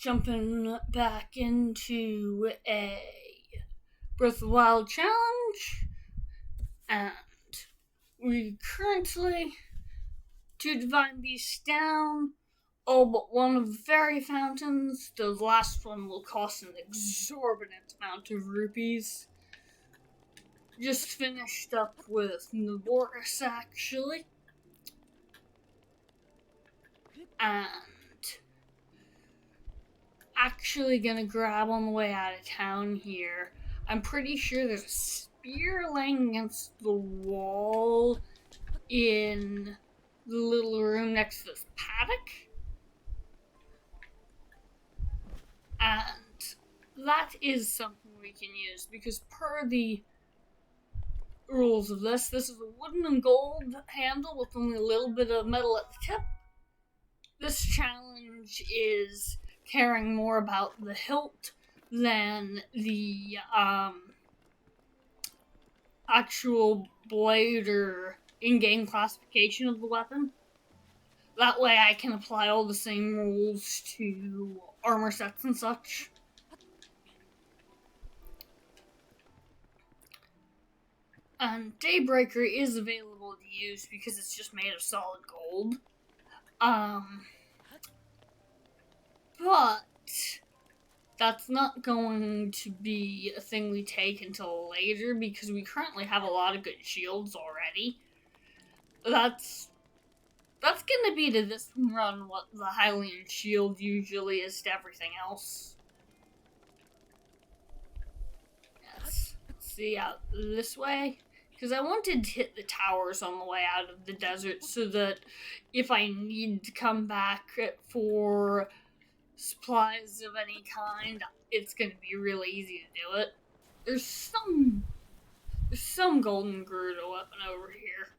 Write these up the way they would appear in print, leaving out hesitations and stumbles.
jumping back into a Breath of the Wild challenge, and we currently two divine beasts down, all but one of the fairy fountains. The last one will cost an exorbitant amount of rupees. Just finished up with Naboris, actually, and actually gonna grab on the way out of town here. I'm pretty sure there's a spear laying against the wall in the little room next to this paddock. And that is something we can use because per the rules of this is a wooden and gold handle with only a little bit of metal at the tip. This challenge is caring more about the hilt than the actual blade or in-game classification of the weapon. That way I can apply all the same rules to armor sets and such. And Daybreaker is available to use because it's just made of solid gold. But that's not going to be a thing we take until later because we currently have a lot of good shields already. That's gonna be to this run what the Hylian shield usually is to everything else. Yes. Let's see out this way. Because I wanted to hit the towers on the way out of the desert so that if I need to come back for supplies of any kind, it's gonna be really easy to do it. There's some golden Gerudo weapon over here.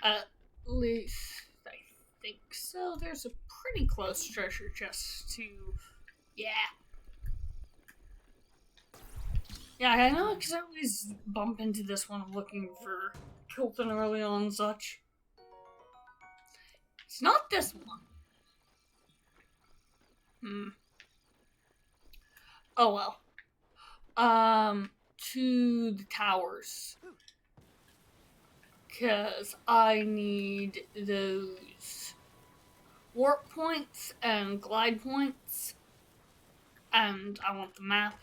At least I think so. There's a pretty close treasure chest to... Yeah, I know, because I always bump into this one looking for Kilton early on and such. It's not this one. Oh well. To the towers. Because I need those warp points and glide points. And I want the map.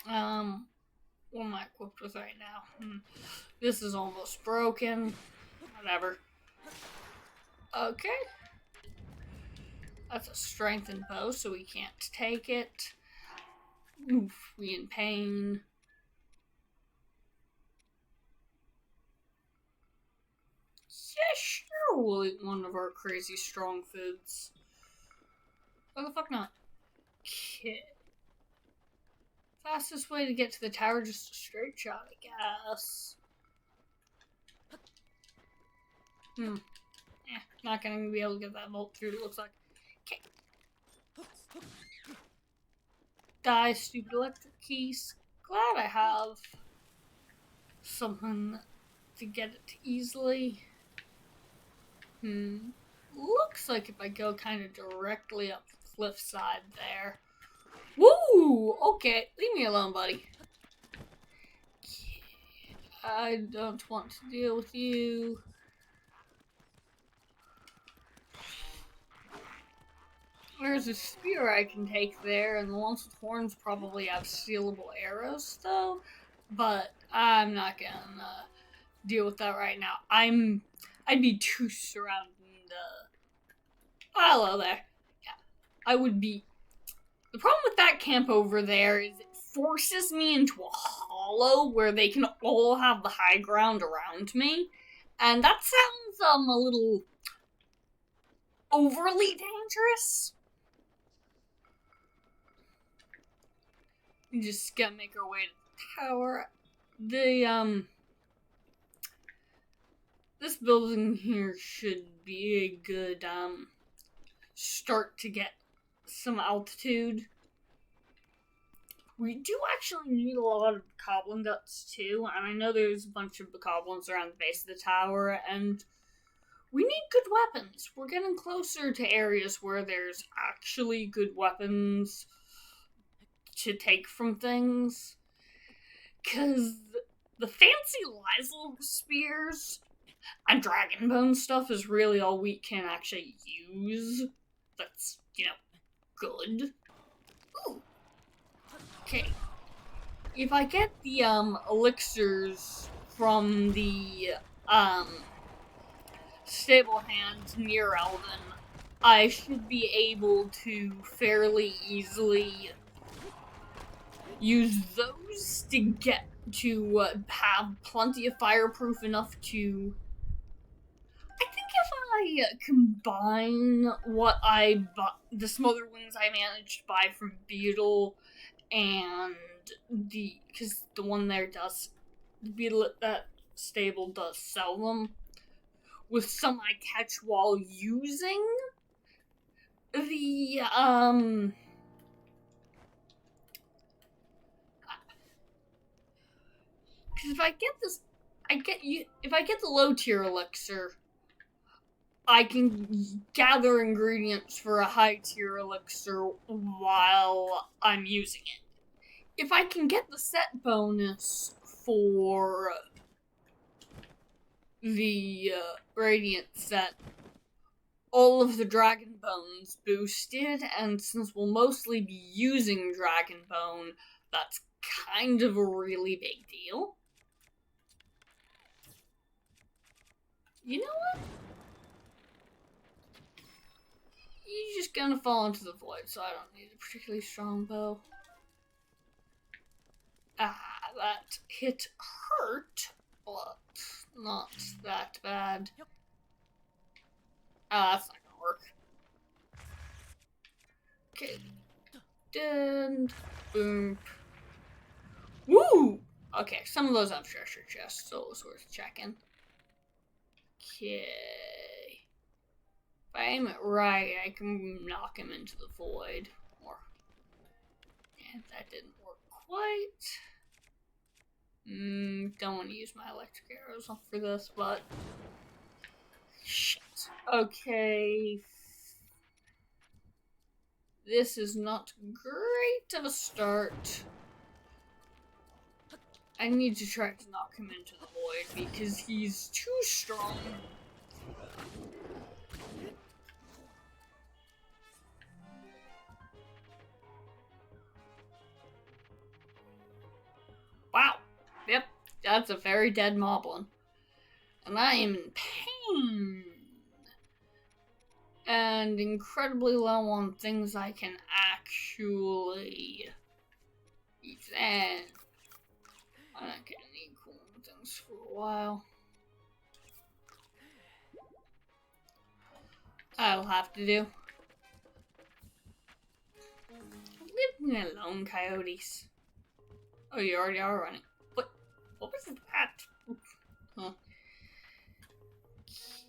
What am I equipped with right now? This is almost broken. Whatever. Okay. That's a strengthened bow, so we can't take it. Oof, we in pain. Yeah, sure, we'll eat one of our crazy strong foods. Why the fuck not? Okay. Fastest way to get to the tower, just a straight shot, I guess. Not gonna be able to get that bolt through, it looks like. Okay. Die, stupid electric keys. Glad I have something to get it easily. Looks like if I go kind of directly up the cliffside there. Woo! Okay, leave me alone, buddy. I don't want to deal with you. There's a spear I can take there, and the ones with horns probably have stealable arrows, though. But I'm not gonna deal with that right now. I'd be too surrounded. Hello there. Yeah, I would be. The problem with that camp over there is it forces me into a hollow where they can all have the high ground around me, and that sounds a little overly dangerous. We just gotta make our way to the tower. This building here should be a good start to get some altitude. We do actually need a lot of goblin guts too, and I know there's a bunch of goblins around the base of the tower, and we need good weapons. We're getting closer to areas where there's actually good weapons to take from things. Because the fancy Lysel spears and Dragonbone stuff is really all we can actually use. That's, good. Ooh. Okay. If I get the, elixirs from the, stable hands near Elven, I should be able to fairly easily use those to get to have plenty of fireproof enough to. I think if I combine what I bought, the smother wings I managed to buy from Beetle, and because the one there does, the Beetle at that stable does sell them, with some I catch while using the because if I get this, if I get the low tier elixir, I can gather ingredients for a high tier elixir while I'm using it. If I can get the set bonus for the Radiant set, all of the Dragon Bones boosted, and since we'll mostly be using Dragon Bone, that's kind of a really big deal. You know what? You're just gonna fall into the void, so I don't need a particularly strong bow. That hit hurt, but not that bad. That's not gonna work. Okay. Dun, boom. Woo! Okay, some of those have treasure chests, so it was worth checking. Okay. If I aim it right, I can knock him into the void. Or, yeah, that didn't work quite. Don't want to use my electric arrows for this, but shit. Okay. This is not great of a start. I need to try to knock him into the void because he's too strong. Wow. Yep, that's a very dead moblin. And I am in pain. And incredibly low on things I can actually use. And I'm not gonna need cooling things for a while. I'll have to do. Leave me alone, coyotes. Oh, you already are running. What was that? Huh.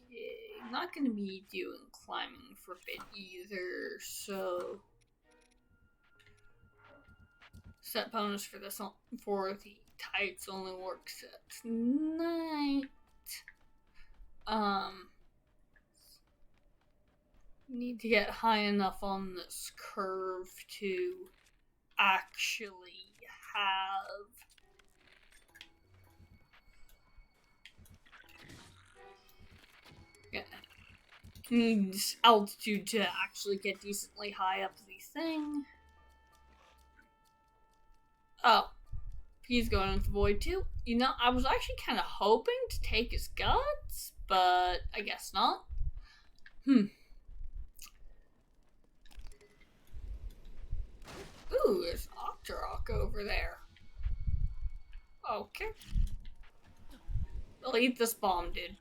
Okay, not gonna be doing climbing for a bit either, so set bonus for this for the tights only works at night. Need to get high enough on this curve to actually have needs altitude to actually get decently high up the thing. Oh, he's going into the void too. You know, I was actually kind of hoping to take his guts, but I guess not. Ooh, there's Octorok over there. Okay. I'll eat this bomb, dude.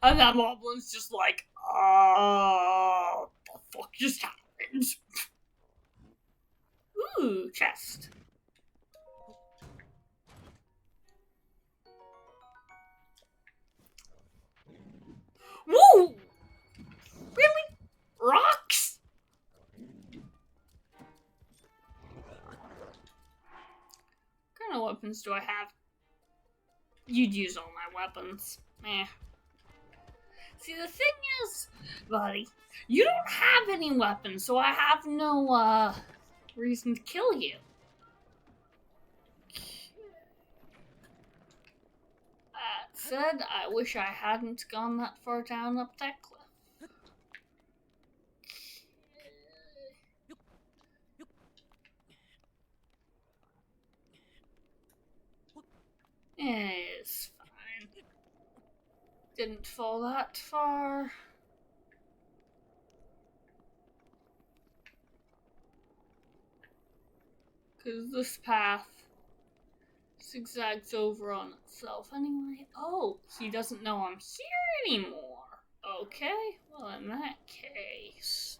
And that moblin's just like, what the fuck just happened? Ooh, chest. Woo! Really? Rocks? What kind of weapons do I have? You'd use all my weapons. Eh. See, the thing is, buddy, you don't have any weapons, so I have no, reason to kill you. That said, I wish I hadn't gone that far down up that cliff. It's fine. Didn't fall that far. Because this path zigzags over on itself anyway. Oh, he doesn't know I'm here anymore. Okay, well in that case...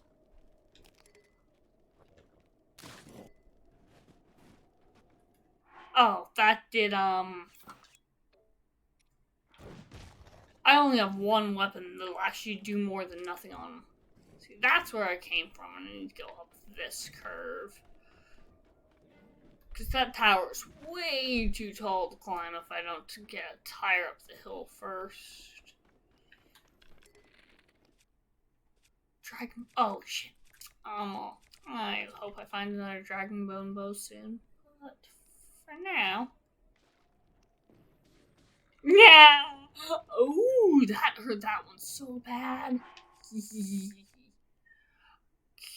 Oh, that did, I only have one weapon that'll actually do more than nothing on him. See, that's where I came from. I need to go up this curve. Because that tower's way too tall to climb if I don't get higher up the hill first. Dragon... Oh, shit. I hope I find another dragon bone bow soon. But for now... Yeah! Ooh, that hurt that one so bad. Okay.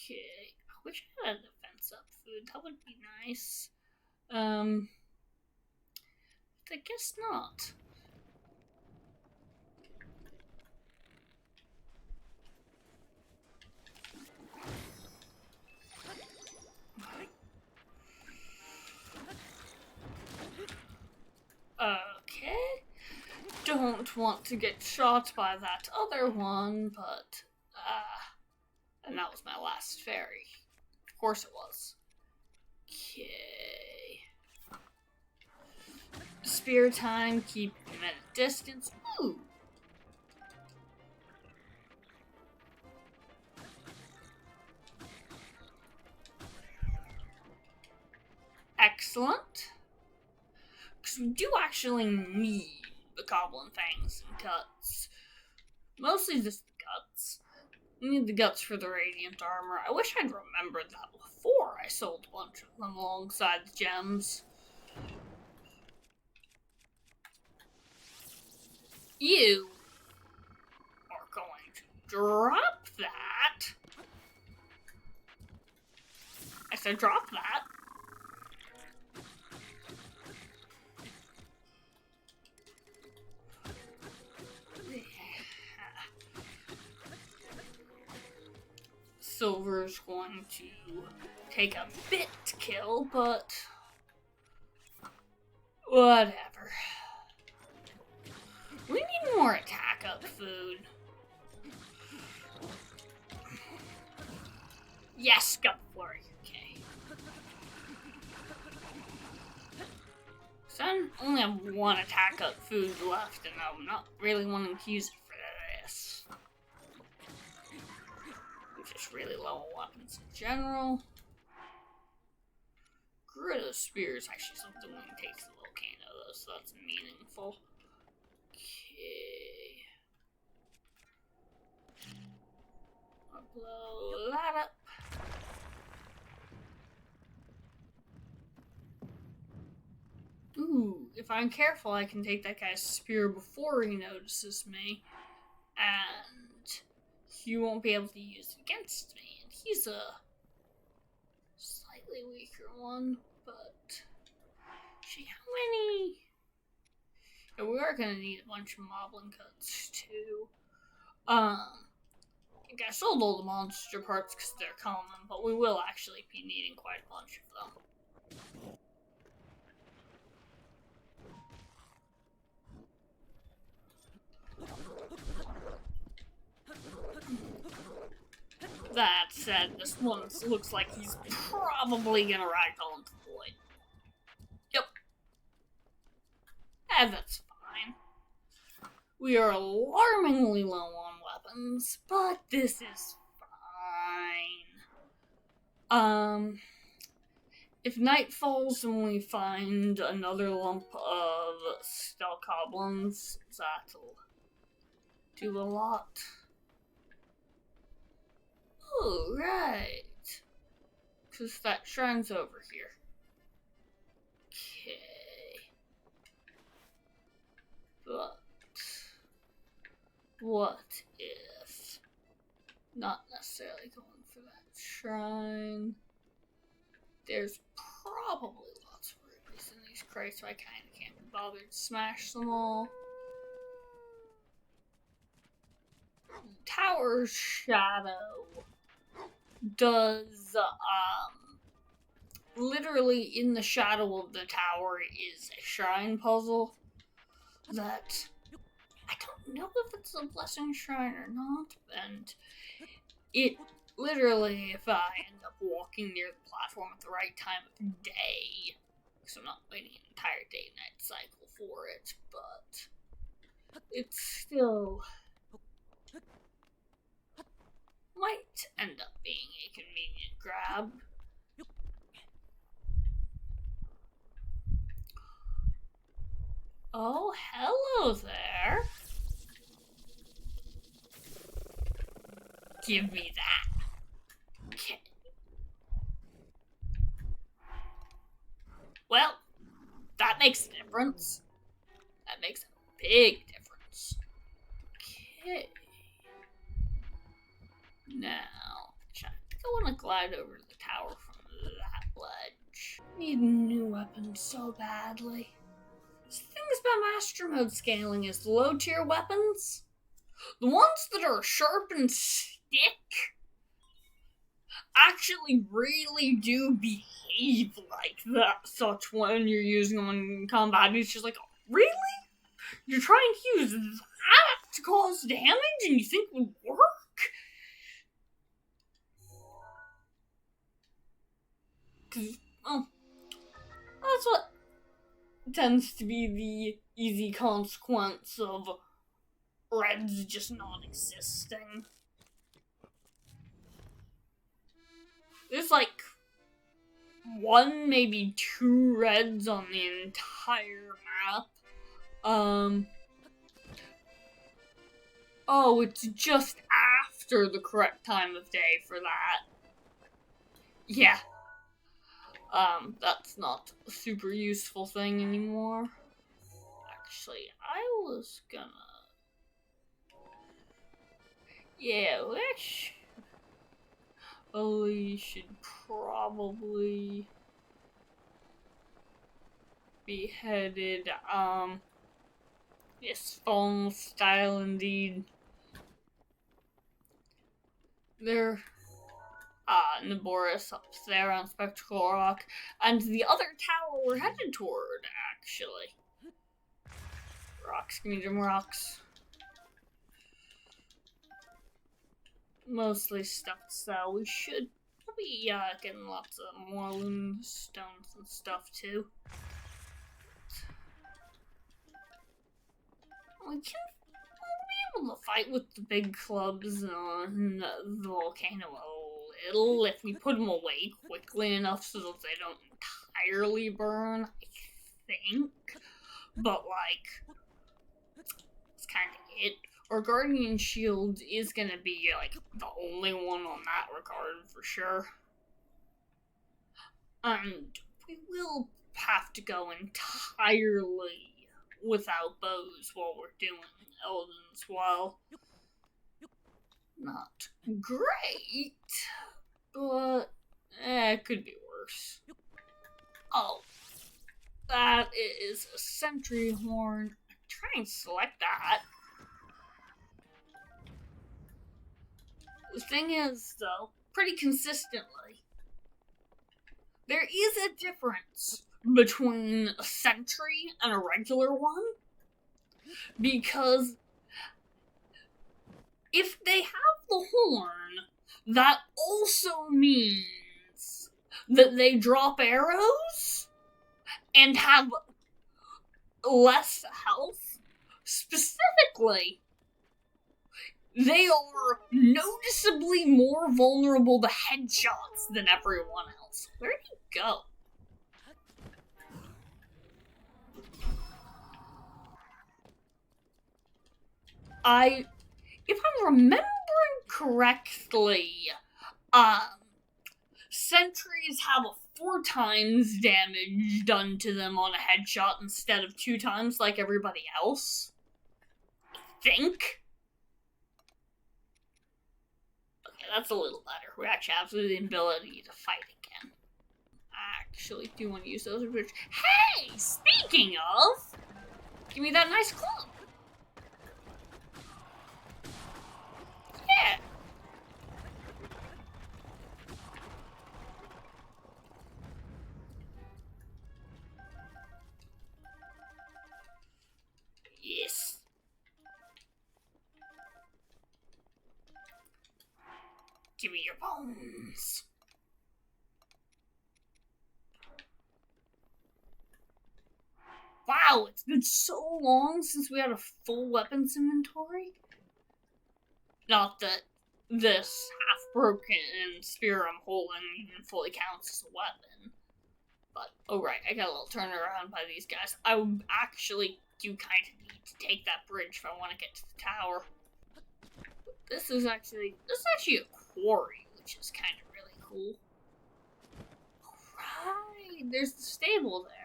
I wish I had a defense up food. That would be nice. I guess not. Okay. Don't want to get shot by that other one, but, and that was my last fairy. Of course it was. Okay. Spear time, keep him at a distance. Ooh. Excellent. Because we do actually need the goblin fangs and guts. Mostly just the guts. We need the guts for the radiant armor. I wish I'd remembered that before I sold a bunch of them alongside the gems. You are going to drop that. I said drop that. Silver's going to take a bit to kill, but whatever. We need more attack up food. Yes, go for it. Okay. So I only have one attack up food left, and I'm not really wanting to use it for this. I'm just really low on weapons in general. Grid of Spear is actually something when it takes the volcano, though, so that's meaningful. Okay. I'll blow that up. Ooh, if I'm careful, I can take that guy's spear before he notices me. And he won't be able to use it against me. And he's a slightly weaker one, but... Gee, how many... Yeah, we are gonna need a bunch of moblin cuts, too. I think I sold all the monster parts because they're common, but we will actually be needing quite a bunch of them. That said, this one looks like he's probably gonna ragdoll into the void. Yep. And that's fine. We are alarmingly low on weapons, but this is fine. If night falls and we find another lump of skull goblins, that'll do a lot. Oh, right. Because that shrine's over here. Okay. But what if not necessarily going for that shrine? There's probably lots of rubies in these crates, so I kind of can't be bothered to smash them all. Tower Shadow does, literally in the shadow of the tower is a shrine puzzle that I don't know if it's a blessing shrine or not, and it literally, if I end up walking near the platform at the right time of day, because I'm not waiting an entire day-night cycle for it, but it's still might end up being a convenient grab. Oh, hello there. Give me that. Okay. Well, that makes a difference. That makes a big difference. Okay. Now, I think I want to glide over to the tower from that ledge. Need new weapons so badly. The things about Master Mode scaling is the low tier weapons, the ones that are sharp and stick, actually really do behave like that such when you're using them in combat. It's just like, really? You're trying to use that to cause damage and you think it would work? Cause, well, that's what tends to be the easy consequence of reds just not existing. There's like one, maybe two reds on the entire map. Oh, it's just after the correct time of day for that. Yeah. That's not a super useful thing anymore. Actually, I was gonna... Yeah, we should probably be headed, yes, phone style indeed. There... Naboris up there on Spectacle Rock, and the other tower we're headed toward, actually. Rocks, medium rocks. Mostly stuff, so we should be getting lots of more loom stones and stuff too. We can be able to fight with the big clubs on the volcano a little if we put them away quickly enough so that they don't entirely burn, I think. But, like, it's kind of it. Our Guardian Shield is gonna be, like, the only one on that regard, for sure. And we will have to go entirely without bows while we're doing Eldens while. Not great, but it could be worse. Oh, that is a sentry horn. Try and select that. The thing is, though, pretty consistently, there is a difference between a sentry and a regular one, because if they have the horn, that also means that they drop arrows and have less health. Specifically, they are noticeably more vulnerable to headshots than everyone else. Where'd he go? if I'm remembering correctly, um, sentries have a 4 times damage done to them on a headshot instead of 2 times like everybody else. I think. Okay, that's a little better. We actually have the ability to fight again. I actually do want to use those. Hey, speaking of, give me that nice club. Yeah. Yes. Give me your bones. Wow, it's been so long since we had a full weapons inventory. Not that this half-broken spear I'm holding even fully counts as a weapon. But, oh right, I got a little turnaround by these guys. I actually do kind of need to take that bridge if I want to get to the tower. This is actually a quarry, which is kind of really cool. Right, there's the stable there.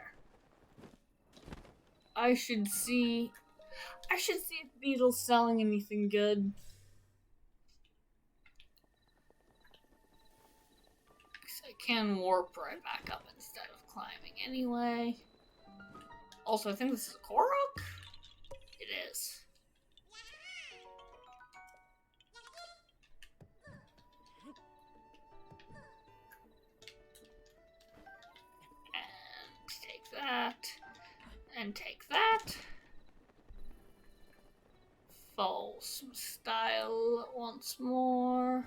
I should see if Beetle's selling anything good. Because I can warp right back up instead of climbing anyway. Also, I think this is a Korok? It is. And take that. And take that. False style once more.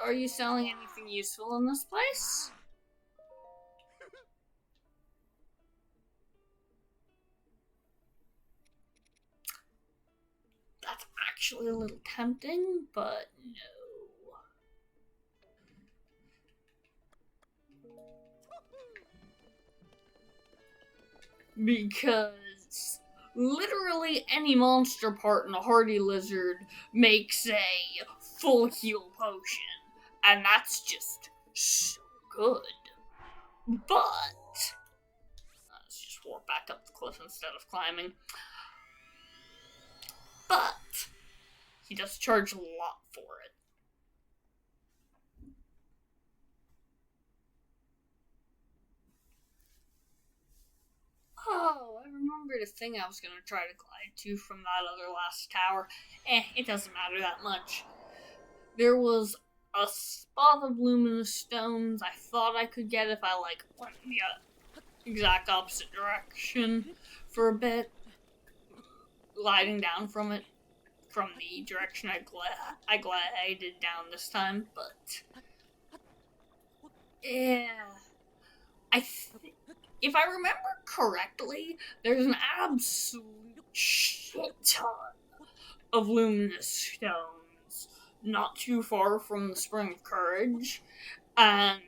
Are you selling anything useful in this place? That's actually a little tempting, but no. Because literally any monster part in a hardy lizard makes a full heal potion, and that's just so good. But let's just walk back up the cliff instead of climbing. But he does charge a lot for it. Oh, I remembered a thing I was going to try to glide to from that other last tower. It doesn't matter that much. There was a spot of luminous stones I thought I could get if I, went in the exact opposite direction for a bit. Gliding down from it, from the direction I glided down this time, but... yeah... if I remember correctly, there's an absolute shit ton of luminous stones not too far from the Spring of Courage, and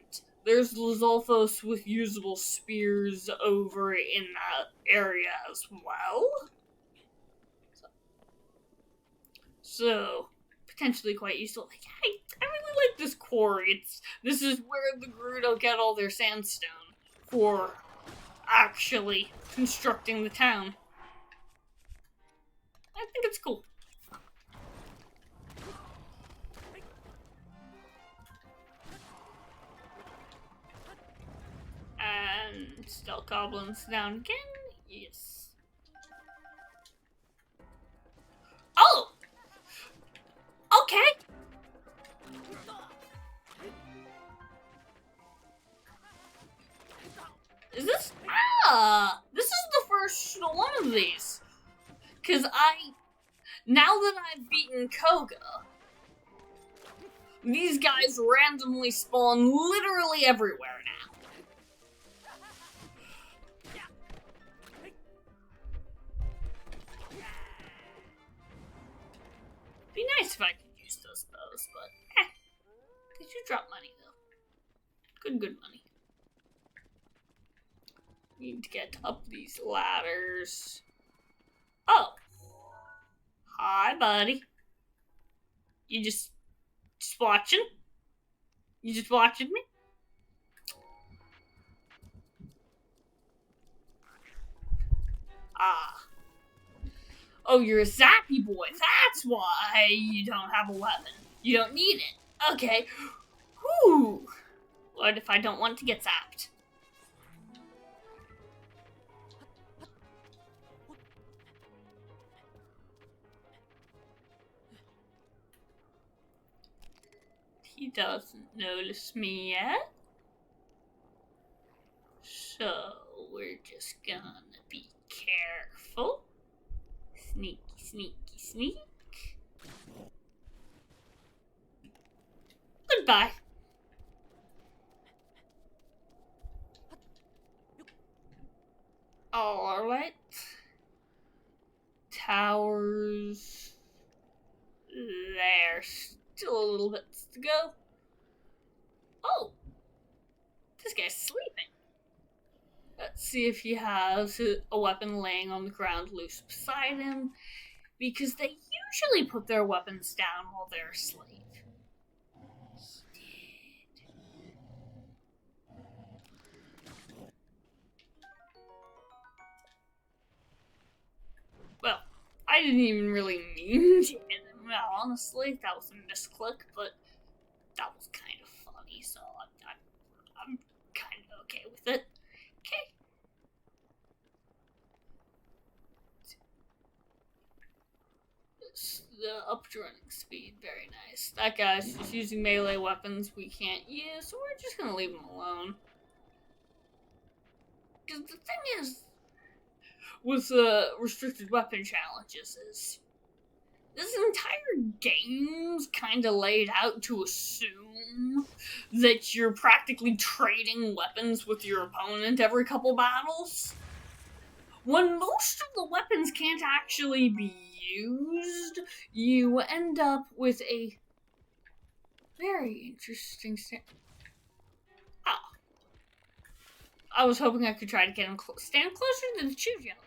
there's Lizalfos with usable spears over in that area as well. So potentially quite useful. I really like this quarry. This is where the Gerudo get all their sandstone for actually constructing the town. I think it's cool. And stealth goblins down again. Yes. Oh! Okay! Is this... this is the first one of these. Because now that I've beaten Koga, these guys randomly spawn literally everywhere now. Be nice if I could use those bows, but they do drop money though. Good money. Need to get up these ladders. Oh, hi, buddy. You just watching? You just watching me? Ah. Oh, you're a zappy boy. That's why you don't have a weapon. You don't need it. Okay. Whew. What if I don't want to get zapped? He doesn't notice me yet. So we're just gonna be careful. Sneaky, sneaky, sneak. Goodbye. Alright. Towers. There's still a little bit to go. Oh, this guy's sleeping. Let's see if he has a weapon laying on the ground loose beside him, because they usually put their weapons down while they're asleep. He did. Well, I didn't even really mean to hit him. Well, honestly, that was a misclick, but that was kind of funny, so I'm kind of okay with it. Okay. The up to running speed, very nice. That guy's just using melee weapons we can't use, so we're just gonna leave him alone. Because the thing is, with restricted weapon challenges, is this entire game's kind of laid out to assume that you're practically trading weapons with your opponent every couple battles. When most of the weapons can't actually be used, you end up with a very interesting Oh. I was hoping I could try to get him stand closer to the chew jelly.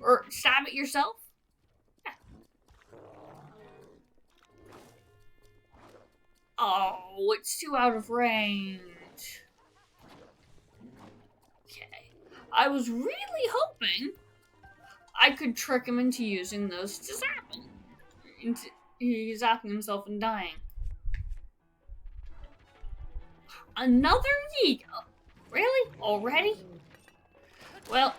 Or stab it yourself. Yeah. Oh, it's too out of range. Okay. I was really hoping I could trick him into using those to zap him. Into zapping himself and dying. Another Yiga? Really? Already? Well,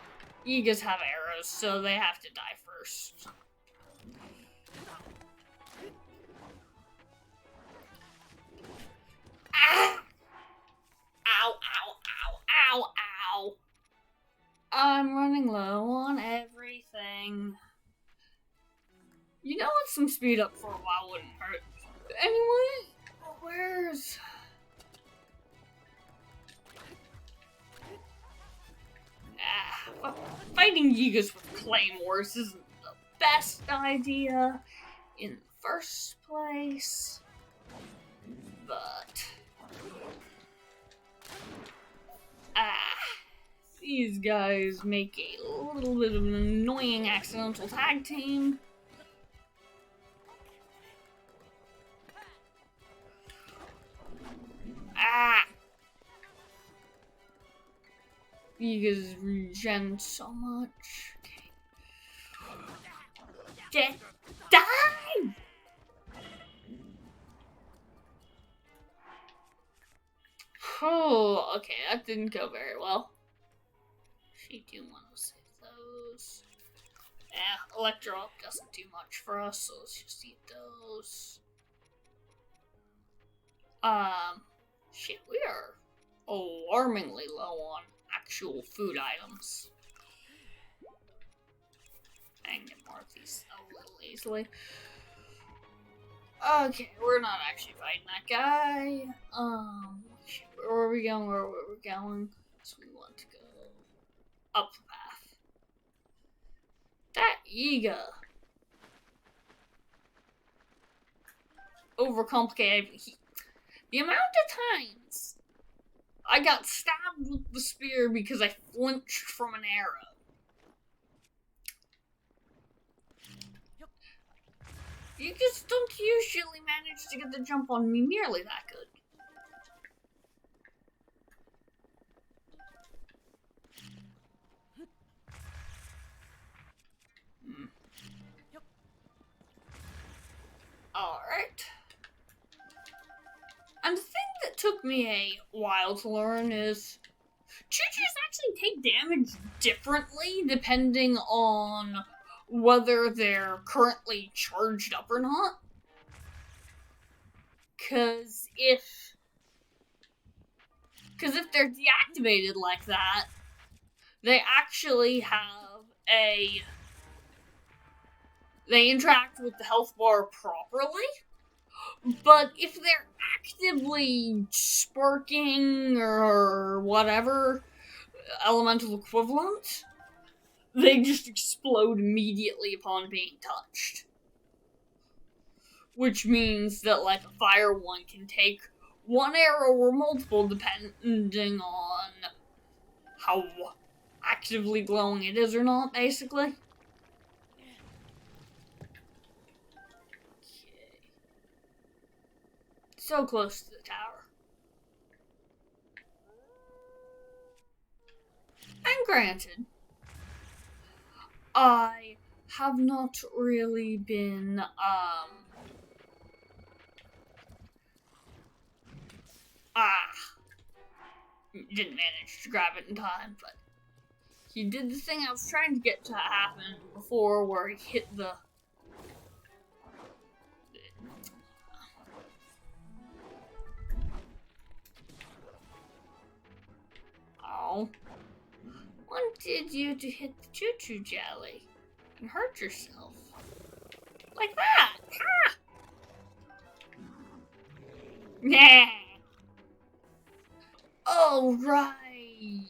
Yigas have arrows, so they have to die first. Ah! Ow, ow, ow, ow, ow. I'm running low on everything. You know what? Some speed up for a while wouldn't hurt. Anyway, where's... fighting Yigas with claymores isn't the best idea in the first place, but these guys make a little bit of an annoying accidental tag team. Yigas regen so much. Okay. Die! Oh, okay, that didn't go very well. She do want to save those. Electro up doesn't do much for us, so let's just eat those. Shit, we are alarmingly low on actual food items. I can get more of these a little easily. Okay, we're not actually fighting that guy. Where are we going? Where are we going? So we want to go up the path. That Yiga. Overcomplicated. The amount of times I got stabbed with the spear because I flinched from an arrow. You just don't usually manage to get the jump on me nearly that good. Alright. And the thing that took me a while to learn is choo-choos actually take damage differently depending on whether they're currently charged up or not. Because if they're deactivated like that, they actually have they interact with the health bar properly. But if they're actively sparking or whatever elemental equivalent, they just explode immediately upon being touched. Which means that, like, a fire one can take one arrow or multiple depending on how actively glowing it is or not, basically. Okay. So close to the tower. And granted, I have not really been, didn't manage to grab it in time, but he did the thing I was trying to get to happen before, where he hit the... Oh. Wanted you to hit the choo-choo jelly and hurt yourself. Like that! Ah! Nah! Oh, right!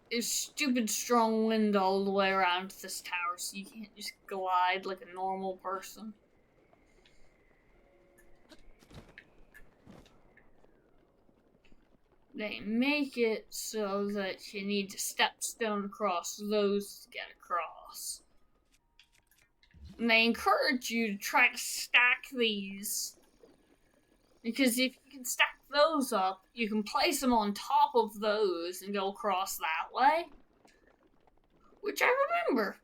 There's stupid strong wind all the way around this tower, so you can't just glide like a normal person. They make it so that you need to stepstone across those to get across. And they encourage you to try to stack these, because if you can stack those up, you can place them on top of those and go across that way. Which I remember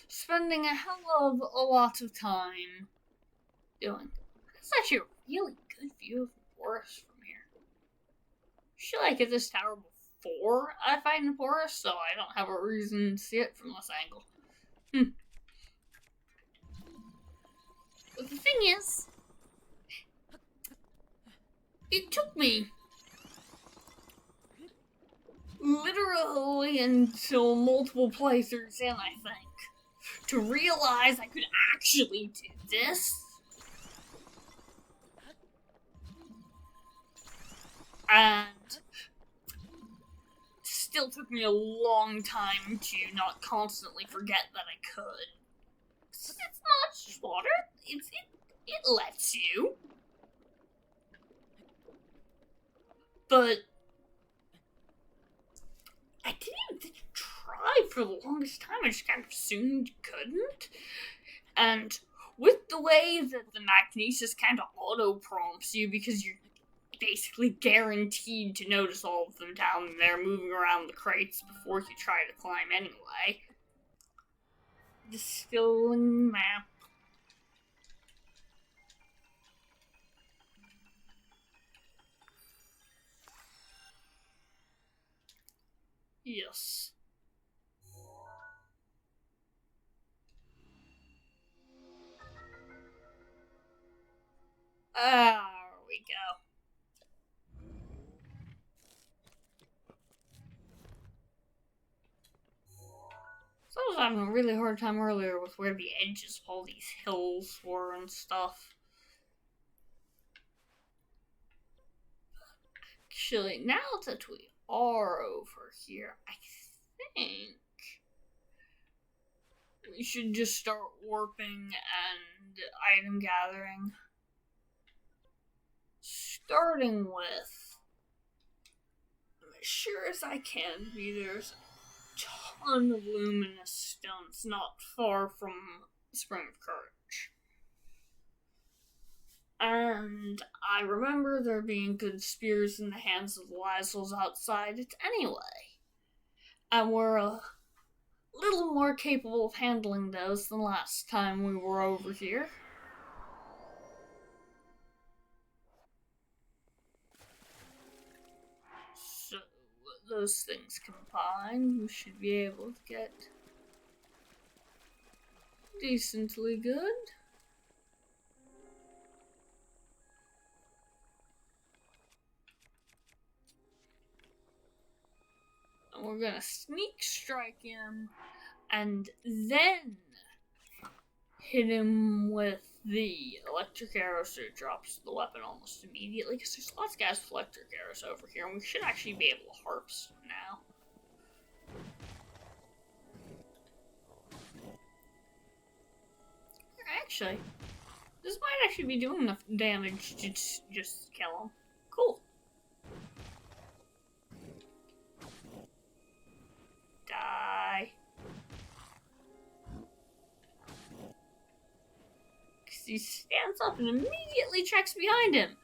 spending a hell of a lot of time doing. That's actually a really good view of the forest from here. Should I get this tower before I find the forest, so I don't have a reason to see it from this angle? But the thing is, it took me literally until multiple playthroughs in, I think, to realize I could actually do this. And still took me a long time to not constantly forget that I could. It's not slaughter. It lets you. But I didn't even try for the longest time. I just kind of assumed you couldn't. And with the way that the magnesis kind of auto-prompts you, because you're basically guaranteed to notice all of them down there moving around the crates before you try to climb anyway. Distilling map. Yes. There we go. So I was having a really hard time earlier with where the edges of all these hills were and stuff. Actually, now that we are over here, I think we should just start warping and item gathering. Starting with, as sure as I can be, there's a ton of luminous stones not far from Spring of Courage. And I remember there being good spears in the hands of the Lysels outside it anyway. And we're a little more capable of handling those than last time we were over here. So, those things combined, we should be able to get decently good. And we're gonna sneak strike him and then hit him with the electric arrow so it drops the weapon almost immediately, because there's lots of guys with electric arrows over here, and we should actually be able to harps now. Actually, this might actually be doing enough damage to just kill him. Cool. Die. Because he stands up and immediately checks behind him.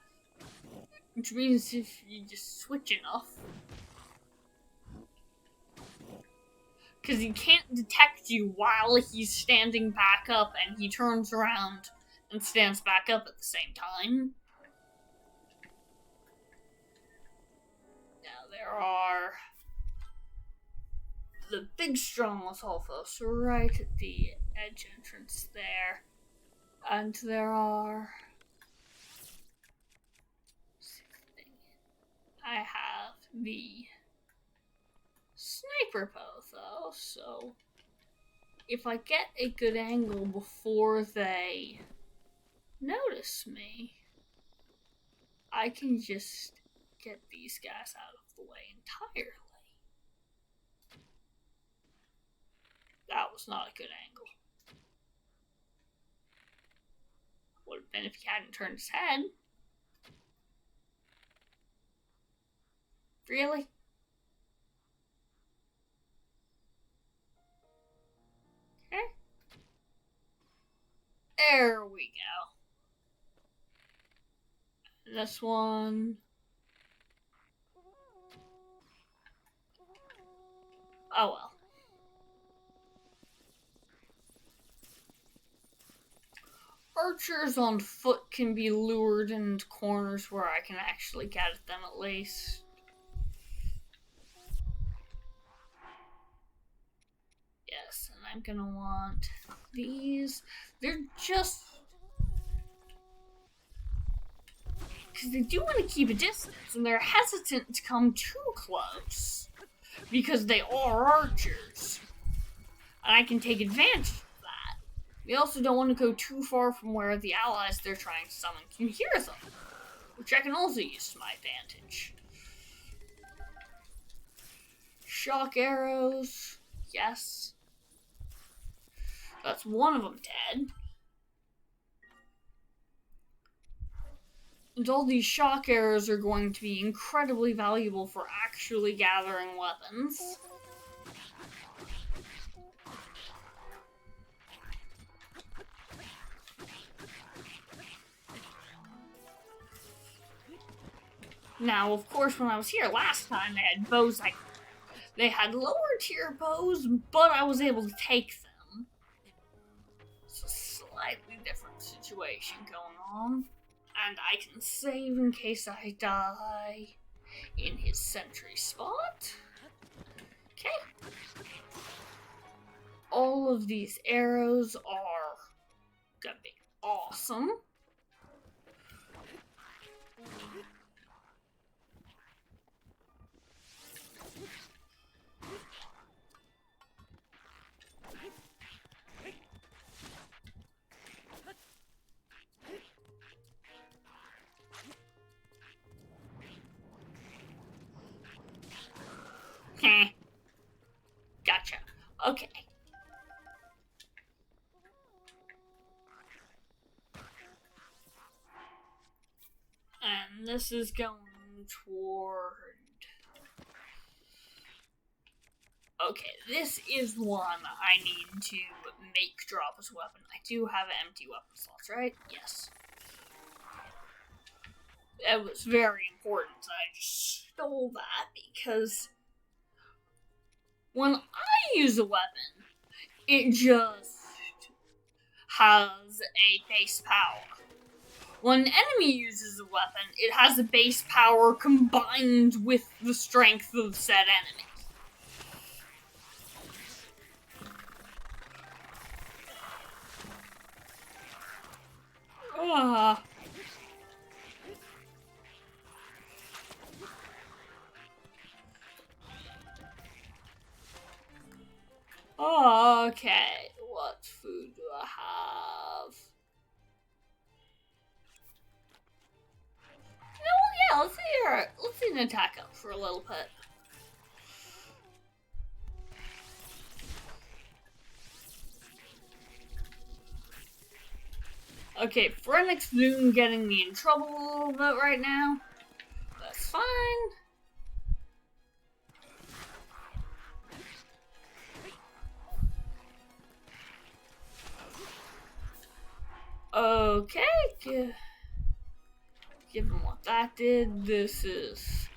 Which means if you just switch enough. Because he can't detect you while he's standing back up, and he turns around and stands back up at the same time. Now there are the big strong Lothalfos right at the edge entrance there. And there are... I have the sniper bow though, so if I get a good angle before they notice me, I can just get these guys out of the way entirely. That was not a good angle. Would have been if he hadn't turned his head. Really? Okay. There we go. This one. Oh well. Archers on foot can be lured into corners where I can actually get at them at least. Yes, and I'm gonna want these. They're just... because they do want to keep a distance, and they're hesitant to come too close. Because they are archers. And I can take advantage of that. They also don't want to go too far from where the allies they're trying to summon can hear them. Which I can also use to my advantage. Shock arrows. Yes. That's one of them dead. And all these shock arrows are going to be incredibly valuable for actually gathering weapons. Now, of course, when I was here last time, they had bows they had lower tier bows, but I was able to take them. It's a slightly different situation going on. And I can save in case I die in his sentry spot. Okay. All of these arrows are gonna be awesome. Gotcha. Okay. And this is going toward... okay, this is one I need to make drop as a weapon. I do have empty weapon slots, right? Yes. It was very important. I just stole that because when I use a weapon, it just has a base power. When an enemy uses a weapon, it has a base power combined with the strength of said enemy. Okay, what food do I have? Yeah, let's see an attack up for a little bit. Okay, Phoenix Zoom getting me in trouble a little bit right now. That's fine. Okay, given what that did, this is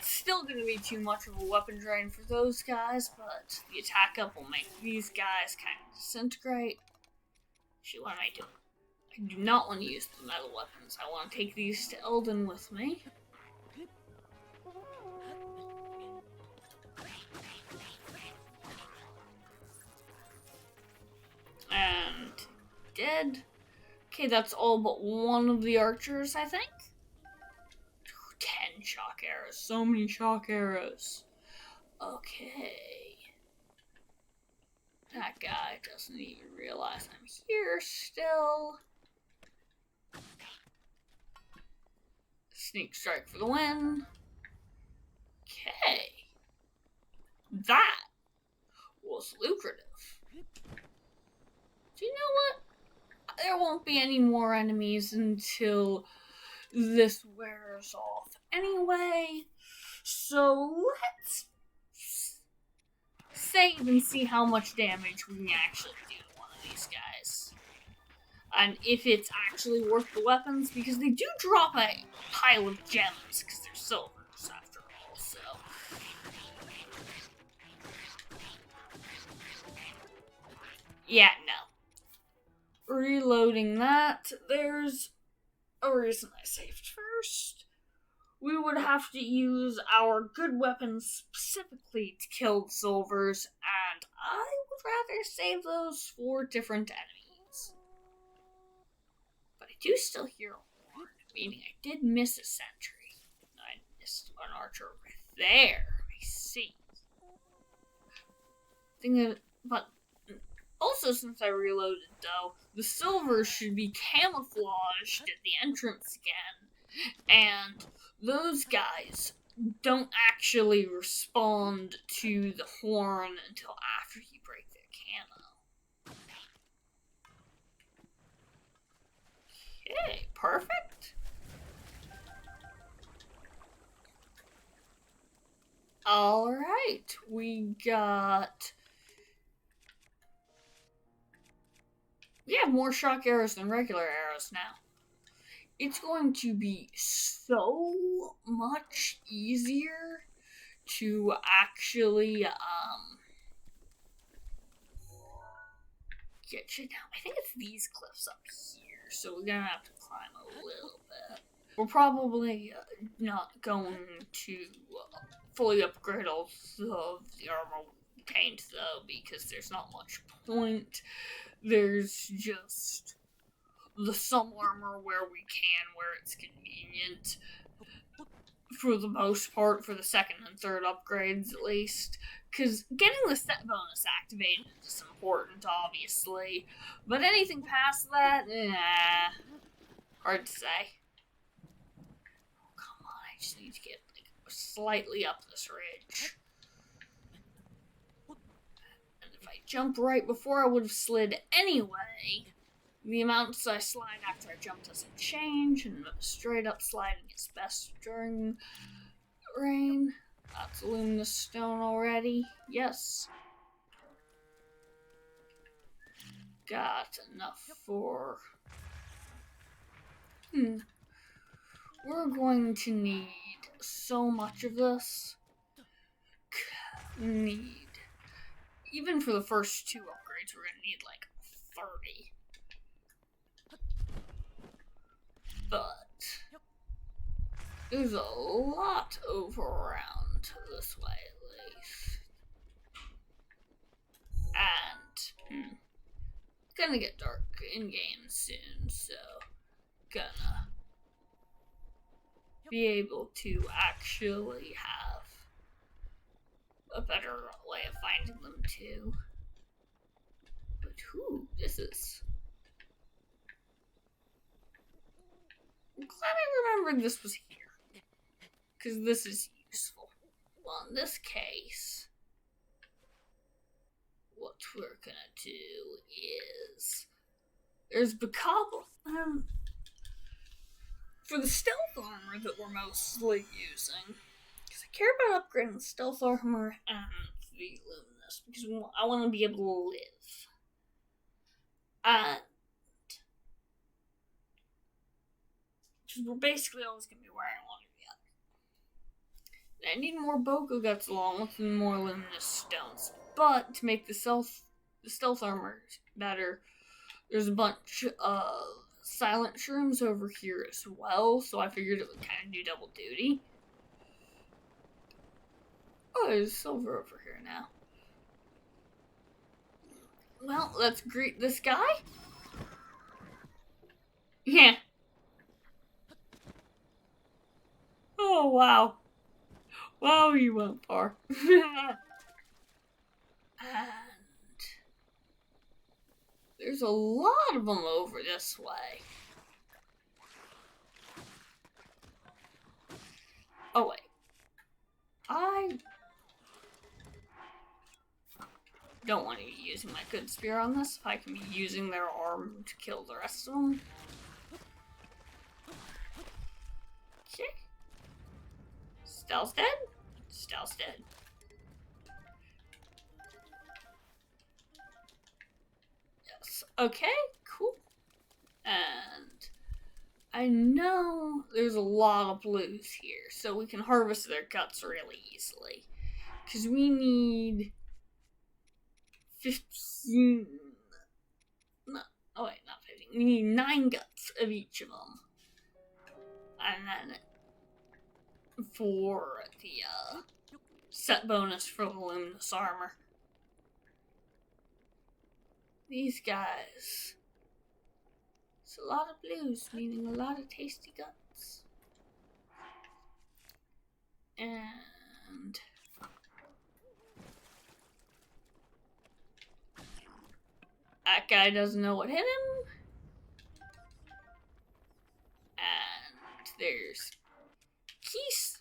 still going to be too much of a weapon drain for those guys, but the attack up will make these guys kind of disintegrate. Actually, what am I doing? I do not want to use the metal weapons. I want to take these to Elden with me. And dead. Okay, that's all but one of the archers, I think. 10 shock arrows. So many shock arrows. Okay. That guy doesn't even realize I'm here still. Sneak strike for the win. Okay. That was lucrative. Do you know what? There won't be any more enemies until this wears off anyway. So let's save and see how much damage we can actually do to one of these guys. And if it's actually worth the weapons, because they do drop a pile of gems, because they're silvers after all, so. Yeah, no. Reloading that, there's a reason I saved first. We would have to use our good weapons specifically to kill the silvers, and I would rather save those for different enemies. But I do still hear a horn, meaning I did miss a sentry. I missed an archer right there. I see. But also, since I reloaded, though, the silvers should be camouflaged at the entrance again, and those guys don't actually respond to the horn until after you break their camo. Okay, perfect. Alright, we have more shock arrows than regular arrows now. It's going to be so much easier to actually get you down. I think it's these cliffs up here, so we're gonna have to climb a little bit. We're probably not going to fully upgrade all of the armor we obtained, though, because there's not much point. There's just the some armor where we can, where it's convenient. For the most part, for the second and third upgrades at least. Because getting the set bonus activated is important, obviously. But anything past that, hard to say. Oh, come on, I just need to get slightly up this ridge. And if I jump right before I would have slid anyway, the amounts I slide after I jump doesn't change, and straight up sliding is best during rain. That's luminous stone already. Yes. Got enough for... We're we're going to need so much of this. Even for the first 2 upgrades, we're gonna need like 30. But there's a lot over around this way at least. And it's gonna get dark in game soon, so gonna be able to actually have a better way of finding them too. But this is... I'm glad I remembered this was here, because this is useful. Well, in this case, what we're gonna do is... There's Bacabla. For the stealth armor that we're mostly using, because I care about upgrading the stealth armor and the luminous, because I want to be able to live. And because we're basically always going to be wearing one or the other. And I need more Boko Guts along with more luminous stones. But to make the stealth armor better, there's a bunch of silent shrooms over here as well, so I figured it would kind of do double duty. Oh, there's silver over here now. Well, let's greet this guy. Yeah. Oh, wow. Wow, you went far. And there's a lot of them over this way. Oh, wait. I don't want to be using my good spear on this if I can be using their arm to kill the rest of them. Okay. Stealth's dead? Stealth's dead. Yes. Okay, cool. And I know there's a lot of blues here, so we can harvest their guts really easily. Because we need 15... No, oh wait, not 15. We need 9 guts of each of them. And then for the set bonus for the luminous armor. These guys... It's a lot of blues, meaning a lot of tasty guts. And that guy doesn't know what hit him. And there's keys.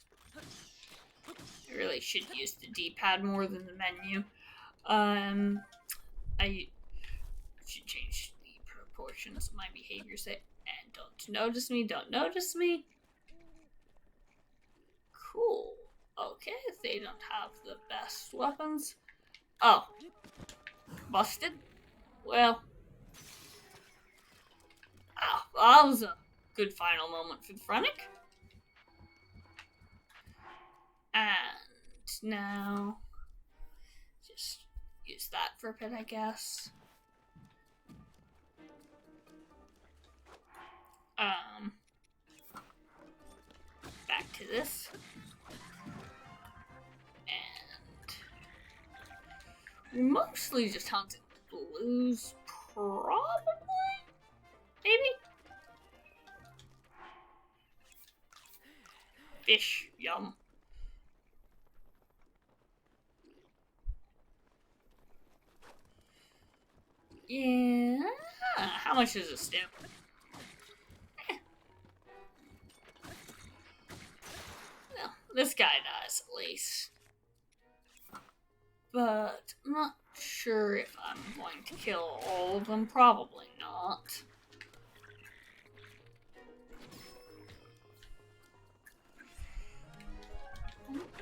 I really should use the D-pad more than the menu. I should change the proportions of my behaviors and don't notice me. Cool. Okay, they don't have the best weapons. Oh. Busted? Well. Oh, that was a good final moment for the Phrenic. And now, just use that for a bit, I guess. Back to this. And we're mostly just hunting blues, probably? Maybe? Fish, yum. Yeah. How much is this stamp? Well, this guy dies at least. But I'm not sure if I'm going to kill all of them. Probably not.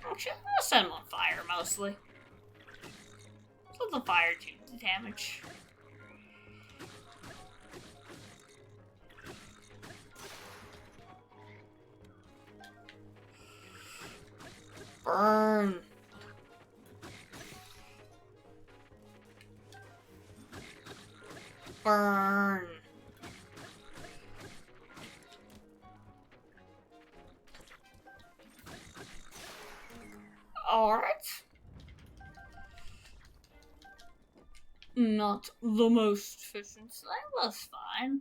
Actually, I'm gonna set him on fire mostly. Let the fire do the damage. Burn. Burn. Alright. Not the most efficient, so that was fine.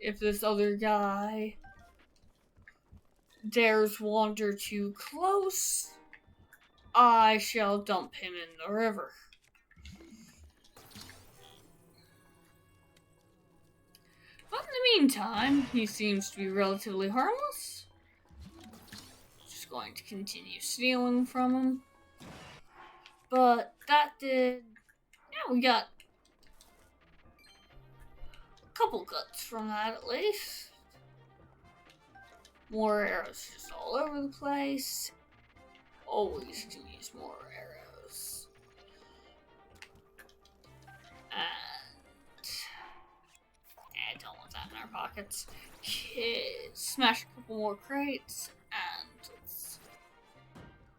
If this other guy dares wander too close, I shall dump him in the river. But in the meantime, he seems to be relatively harmless. Just going to continue stealing from him. But that did... Yeah, we got a couple cuts from that at least. More arrows just all over the place. Always can use more arrows. And I don't want that in our pockets. Smash a couple more crates and let's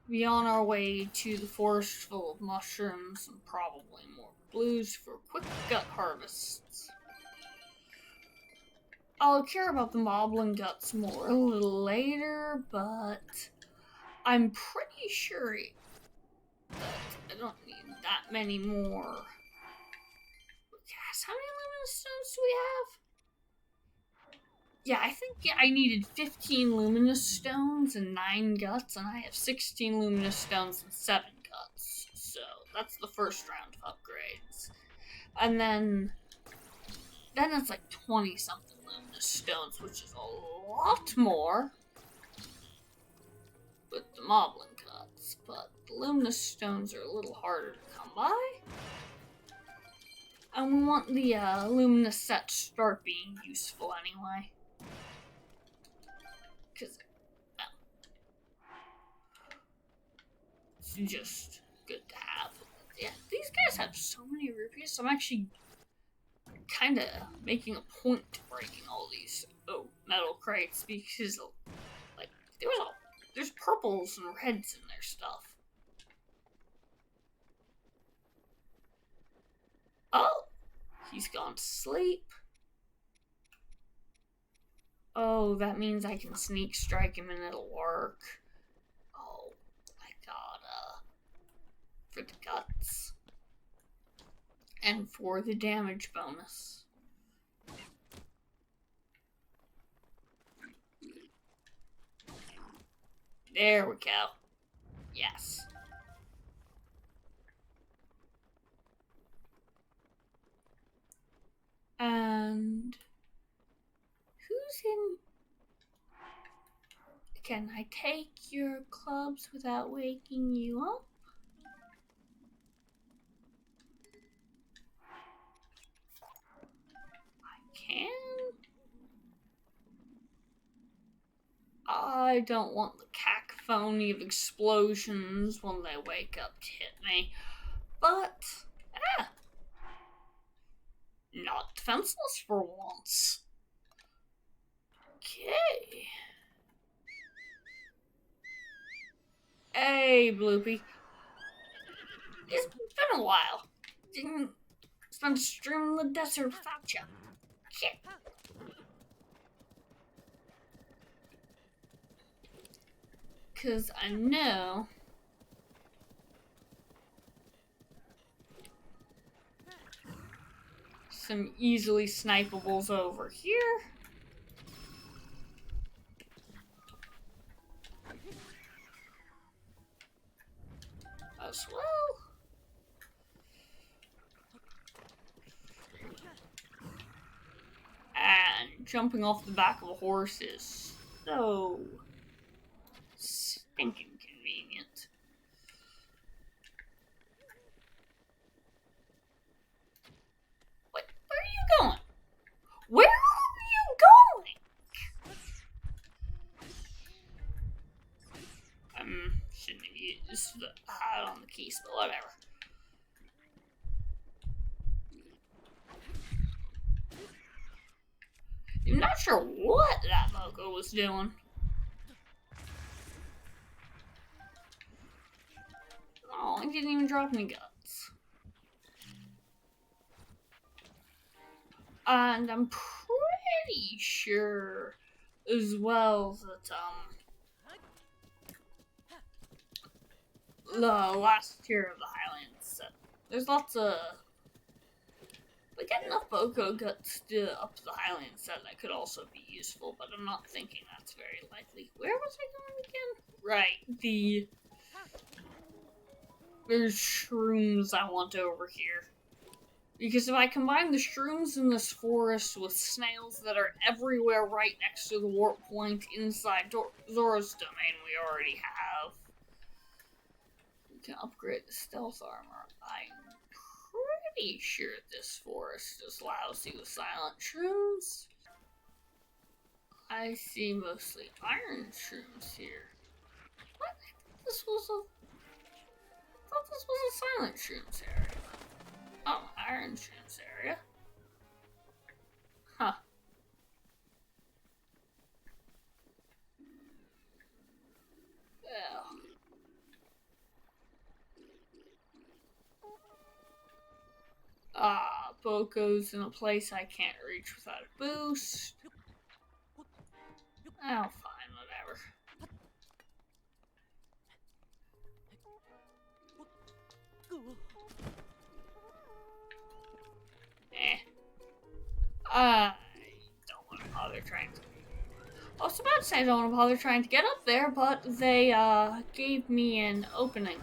be on our way to the forest full of mushrooms and probably more blues for quick gut harvests. I'll care about the moblin guts more a little later, but I'm pretty sure that I don't need that many more. Yes, how many luminous stones do we have? Yeah, I think I needed 15 luminous stones and 9 guts, and I have 16 luminous stones and 7 guts. So that's the first round of upgrades. And then it's like 20-something luminous stones, which is a lot more with the moblin guts. But the luminous stones are a little harder to come by. And we want the luminous set to start being useful anyway. Because, well, it's just good to have. Yeah, these guys have so many rupees, so I'm actually kind of making a point to breaking all these metal crates because, like, there's purples and reds in their stuff. Oh, he's gone to sleep. Oh, that means I can sneak strike him and it'll work. Oh, I gotta. For the guts. And for the damage bonus. There we go. Yes. And who's in? Can I take your clubs without waking you up? I can. I don't want the cacophony of explosions when they wake up to hit me, but not defenseless for once. Okay. Hey, Bloopy. It's been a while. Didn't spend a stream in the desert without you. Shit. Because I know some easily snipables over here. As well. And jumping off the back of a horse is so stinking convenient. Wait, where are you going? Where are you going? Shouldn't have used the hide on the keys, but whatever. I'm not sure what that logo was doing. Oh, I didn't even drop any guts. And I'm pretty sure as well that, the last tier of the Highlands set. There's lots of, like, getting enough Boko guts to up the Highlands set that could also be useful, but I'm not thinking that's very likely. Where was I going again? Right, there's shrooms I want over here. Because if I combine the shrooms in this forest with snails that are everywhere right next to the warp point inside Zora's domain we already have, we can upgrade the stealth armor. I'm pretty sure this forest is lousy with silent shrooms. I see mostly iron shrooms here. What? I thought this was a silent shrooms area. Oh, iron shrooms area. Huh. Well. Boko's in a place I can't reach without a boost. Oh, fine, whatever. I don't want to bother trying to... I was about to say I don't want to bother trying to get up there, but they, gave me an opening.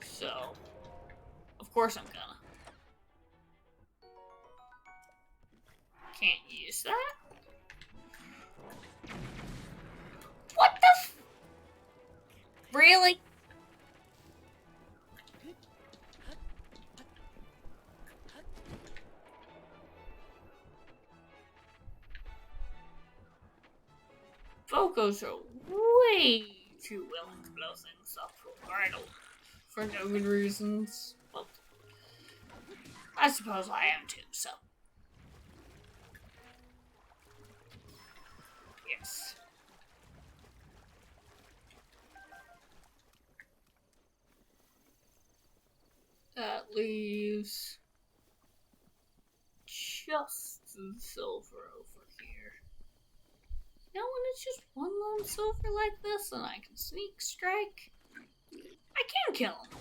So, of course I'm gonna. Can't use that. What the f... Really? Bokos are way too willing to blow things up for no good reasons. Well, I suppose I am too, so. Yes. That leaves just the silver over here. Now when it's just one lone silver like this and I can sneak strike, I can kill him.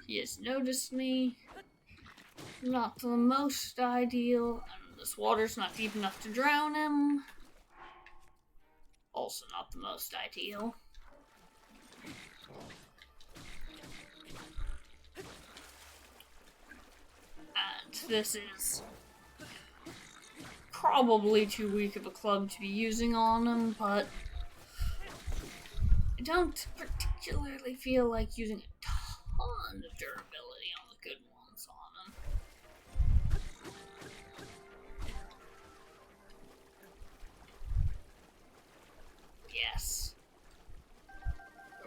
He has noticed me. Not the most ideal. And this water's not deep enough to drown him. Also not the most ideal. And this is probably too weak of a club to be using on him, but I don't particularly feel like using a ton of durability on the good ones on him. Yes.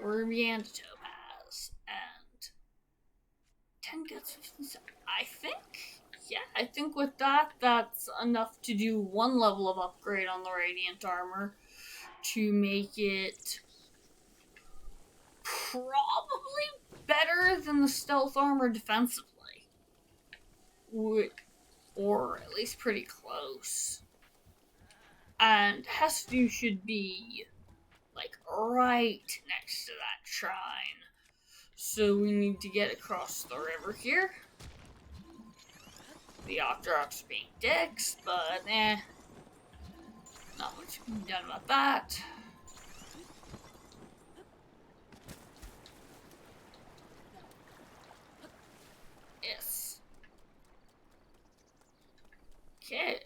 Ruby and Topaz. And 10 guts, 15. I think with that, that's enough to do one level of upgrade on the Radiant Armor to make it probably better than the Stealth Armor defensively. Or at least pretty close. And Hestu should be, like, right next to that shrine. So we need to get across the river here. The Octoroks being dicks, but not much can be done about that. Yes. Okay.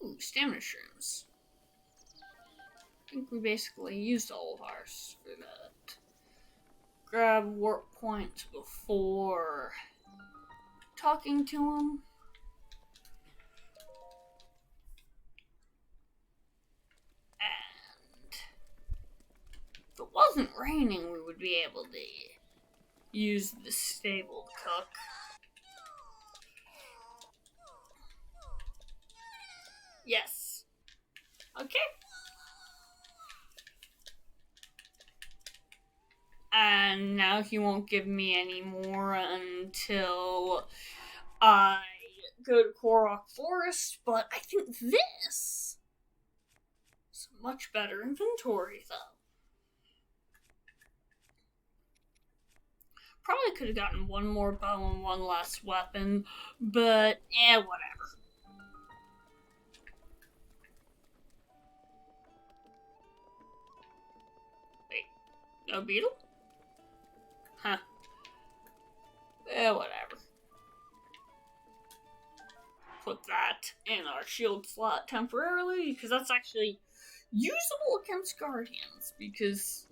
Ooh, stamina shrooms. I think we basically used all of ours for that. Grab warp point before talking to him. And if it wasn't raining, we would be able to use the stable to cook. Yes. Okay. And now he won't give me any more until I go to Korok Forest, but I think this is a much better inventory, though. Probably could have gotten one more bow and one less weapon, but whatever. Wait, no beetle? Huh. Whatever. Put that in our shield slot temporarily, because that's actually usable against guardians, because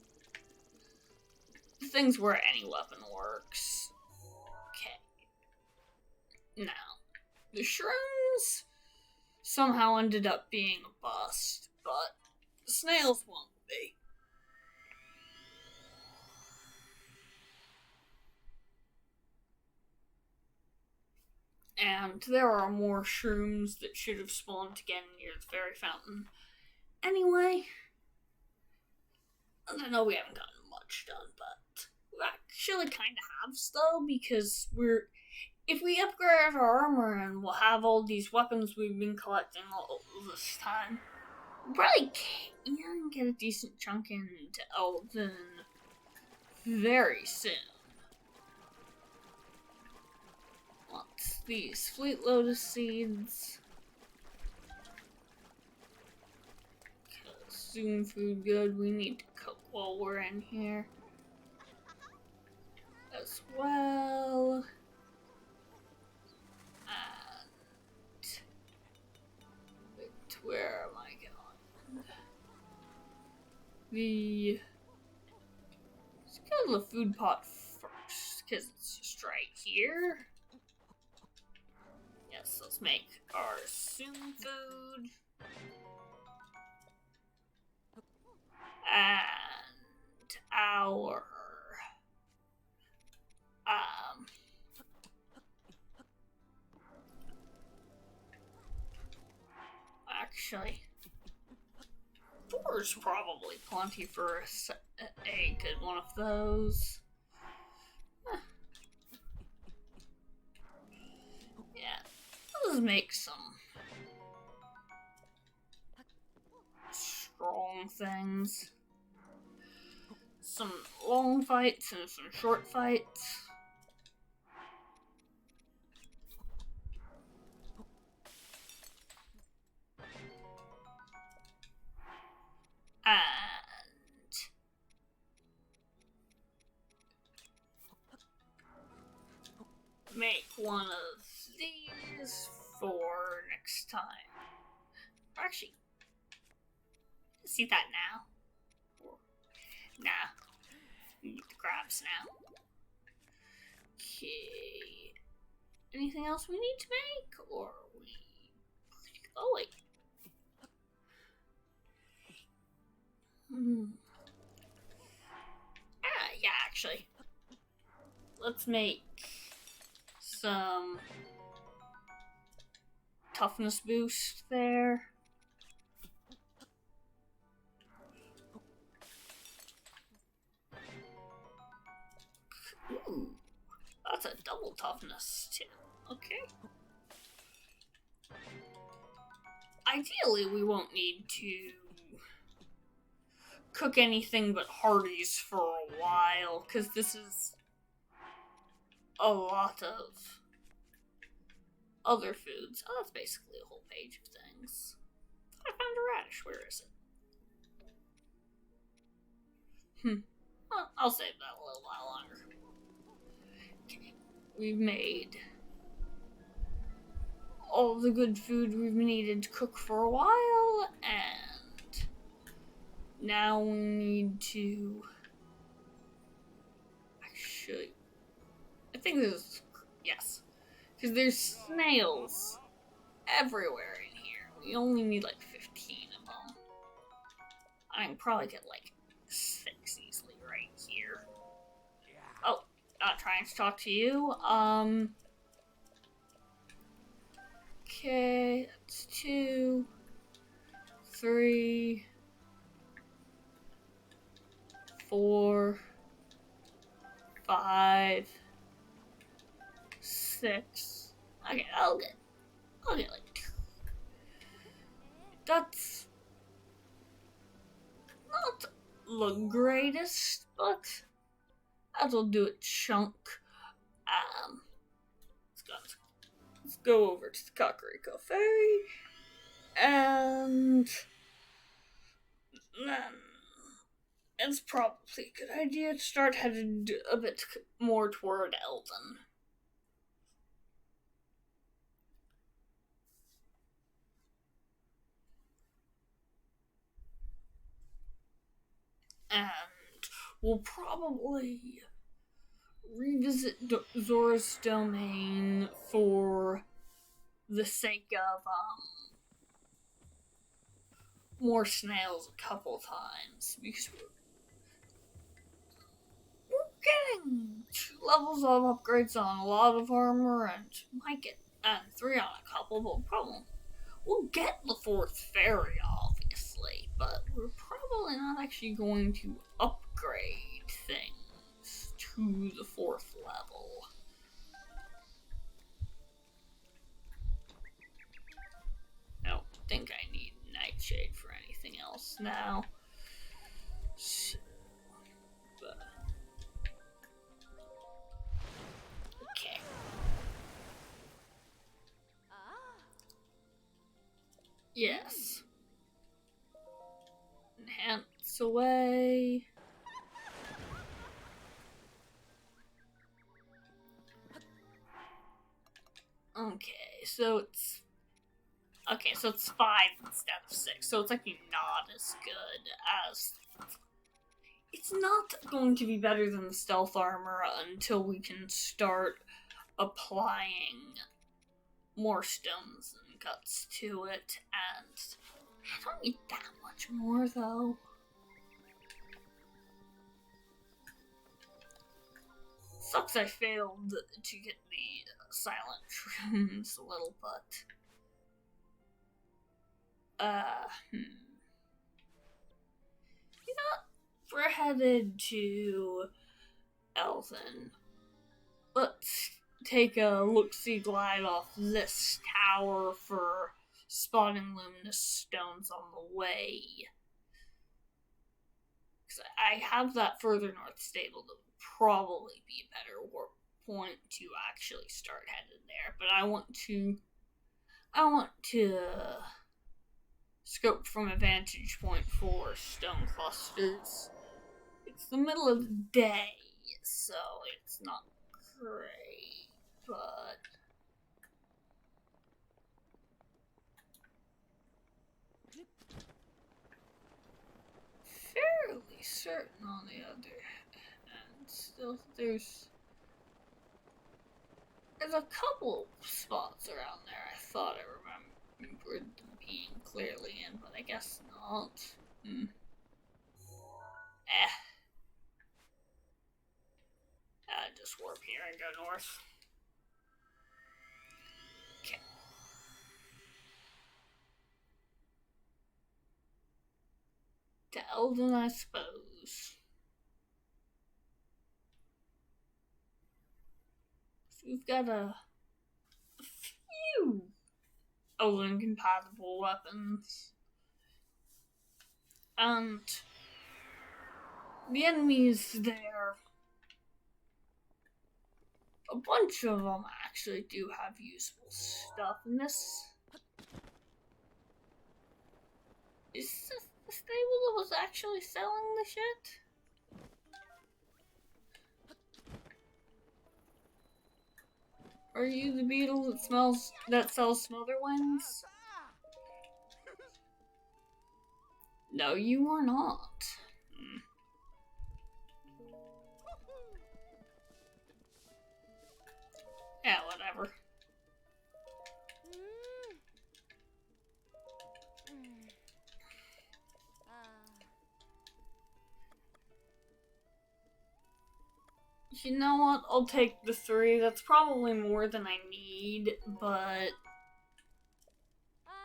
the thing's where any weapon works. Okay. Now, the shrooms somehow ended up being a bust, but the snails won't be. And there are more shrooms that should have spawned again near the fairy fountain. Anyway, I know we haven't gotten much done, but we actually kind of have still, because if we upgrade our armor and we'll have all these weapons we've been collecting all this time, we probably can get a decent chunk into Elden very soon. What's these? Fleet Lotus Seeds. Consume food good. We need to cook while we're in here as well. And where am I going? Let's go to the food pot first, because it's just right here. Yes, let's make our soon food. And our actually, 4 is probably plenty for a good one of those. Yeah, let's make some strong things. Some long fights and some short fights. And make one of these for next time. Actually, see that now? Nah. Need the crabs now. Okay. Anything else we need to make? Or we... Oh, wait. Yeah, actually. Let's make some toughness boost there. Ooh, that's a double toughness too. Okay. Ideally, we won't need to cook anything but hearties for a while, because this is a lot of other foods. Oh, that's basically a whole page of things. I found a radish. Where is it? Well, I'll save that a little while longer. Okay. We've made all the good food we've needed to cook for a while, and now we need to... Actually, I think there's... Yes. Because there's snails everywhere in here. We only need like 15 of them. I can probably get like 6 easily right here. Oh, not trying to talk to you. Okay, that's 2, 3, 4, 5, 6. Okay, I'll get like 2. That's not the greatest, but that'll do a chunk. Let's go over to the Kakariko Ferry, and then it's probably a good idea to start heading a bit more toward Eldon. And we'll probably revisit Zora's domain for the sake of more snails a couple times, because we're getting 2 levels of upgrades on a lot of armor, and might get 3 on a couple, but we'll get the 4th fairy, obviously, but we're probably not actually going to upgrade things to the 4th level. I don't think I need Nightshade for anything else now. So, okay. Yes. Enhance away. Okay, so it's 5 instead of 6. So it's actually not as good as. It's not going to be better than the stealth armor until we can start applying more stones and guts to it, and I don't need that much more though. Sucks I failed to get the silent shrooms a little, but you know, we're headed to Elven. Let's take a look-see glide off this tower for spotting luminous stones on the way. Because I have that further north stable that would probably be a better point to actually start headed there. But I want to scope from a vantage point for stone clusters. It's the middle of the day, so it's not great, but fairly certain on the other hand. Still, there's a couple spots around there I thought I remembered them being clearly in, but I guess not. Just warp here and go north. Okay. To Eldon, I suppose. So we've got a few Eldon compatible weapons. And the enemies there, a bunch of them actually do have useful stuff. And this is this the stable that was actually selling the shit? Are you the beetle that sells Smotherwings? No, you are not. Yeah, whatever. You know what? I'll take the 3. That's probably more than I need, but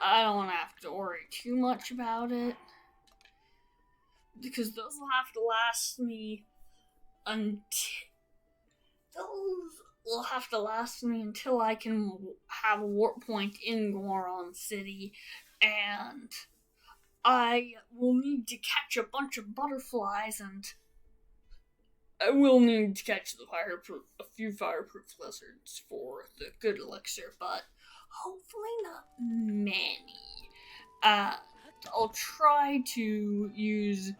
I don't have to worry too much about it. Because those will have to last me until I can have a warp point in Goron City, and I will need to catch a bunch of butterflies, and I will need to catch a few fireproof lizards for the good elixir, but hopefully not many. I'll try to use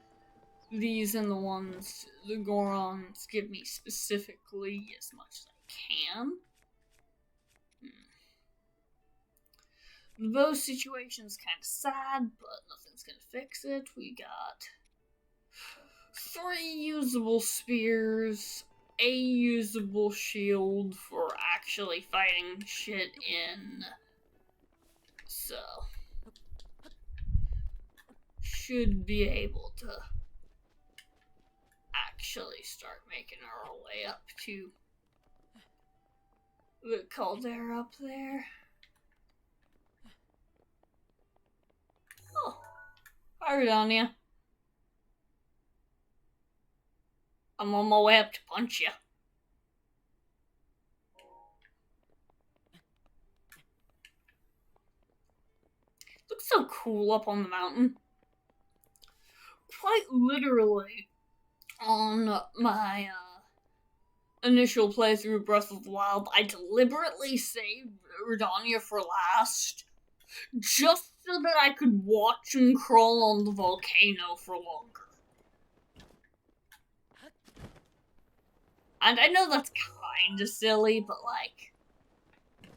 these and the ones the Gorons give me specifically as much as I can. The bow situation's kind of sad, but nothing's gonna fix it. We got 3 usable spears, a usable shield for actually fighting shit in. So, should be able to actually start making our way up to the caldera up there. Oh, hi Redonia. I'm on my way up to punch you. Looks so cool up on the mountain. Quite literally, on my initial playthrough of Breath of the Wild, I deliberately saved Redonia for last, just so that I could watch him crawl on the volcano for longer. And I know that's kinda silly, but like,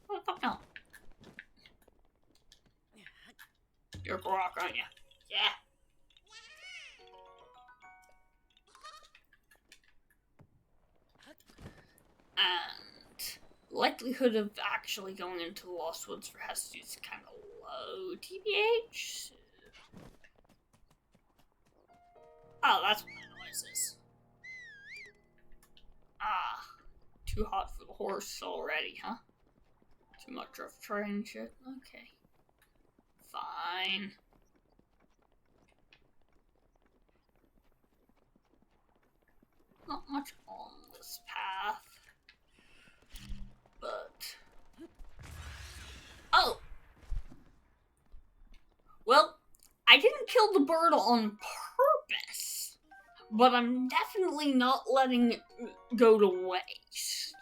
what the fuck no? You're a Grok, aren't you? Yeah. And likelihood of actually going into the Lost Woods for Hestia is kind of low, TBH. Oh, that's what that noise is. Ah, too hot for the horse already, huh? Too much rough terrain shit. Okay, fine. Not much on this path. But oh, well, I didn't kill the bird on purpose, but I'm definitely not letting it go to waste.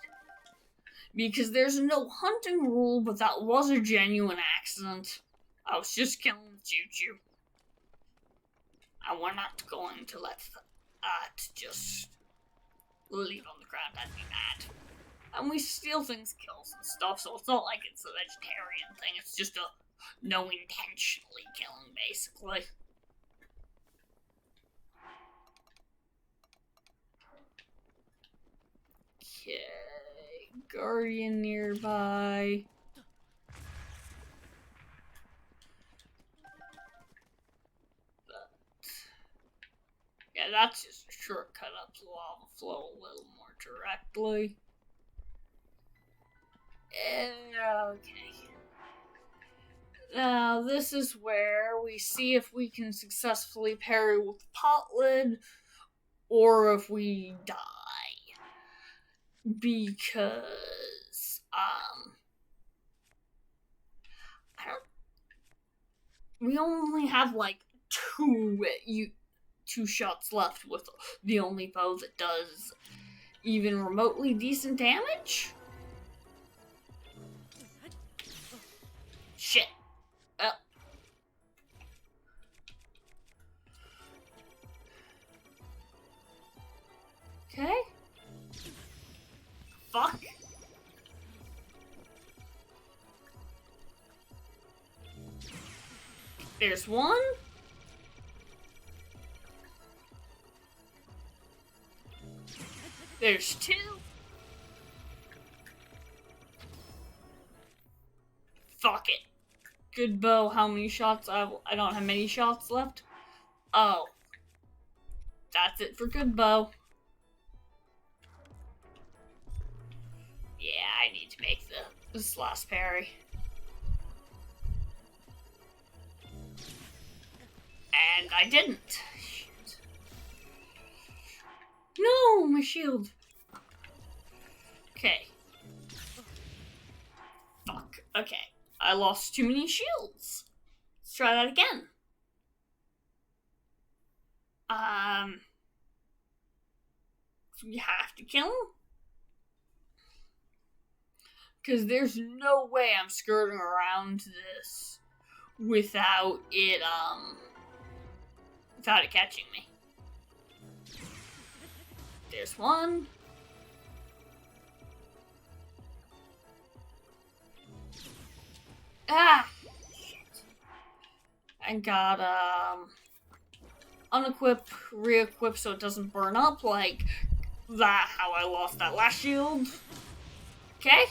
Because there's no hunting rule, but that was a genuine accident. I was just killing Choo-Choo. And we're not going to let that just leave on the ground. That'd be mad. And we steal things, kills and stuff, so it's not like it's a vegetarian thing. It's just a no intentionally killing, basically. Okay, guardian nearby. But yeah, that's just a shortcut up the lava flow a little more directly. Okay. Now, this is where we see if we can successfully parry with the pot lid, or if we die. Because, we only have like two shots left with the only bow that does even remotely decent damage. Shit. Okay. Fuck. There's one. There's two. Fuck it. Good bow. How many shots? I don't have many shots left. Oh. That's it for good bow. Yeah, I need to make this last parry. And I didn't. Shit. No, my shield. Okay. Fuck. Okay. I lost too many shields. Let's try that again. We have to kill him? Because there's no way I'm skirting around this without it catching me. There's one. Ah! Shit. I got, unequip, re-equip so it doesn't burn up like that, how I lost that last shield. Okay.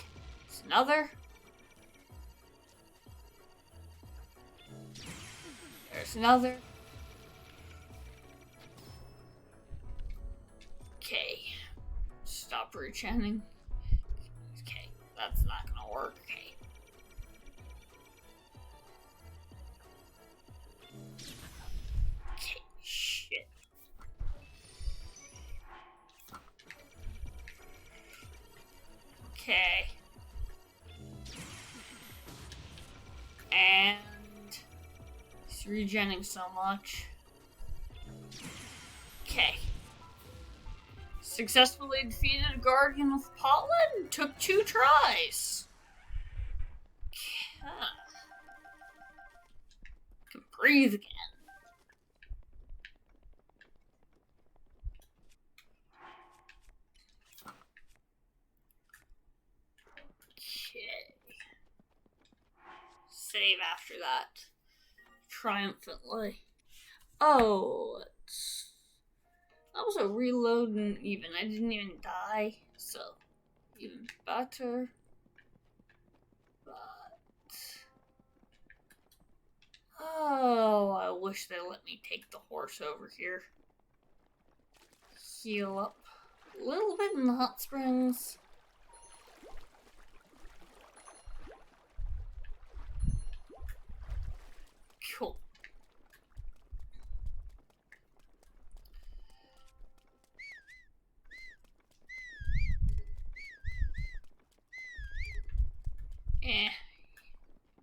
There's another. There's another. Okay. Stop rechanting. Okay, that's not gonna work. Okay. Okay, shit. Okay. And he's regenning so much. Okay. Successfully defeated a guardian with pollen. Took 2 tries. Can breathe again. Okay. Save after that. Triumphantly. Oh, that was a reload and even. I didn't even die, so even better. But oh, I wish they let me take the horse over here. Heal up a little bit in the hot springs. Cool.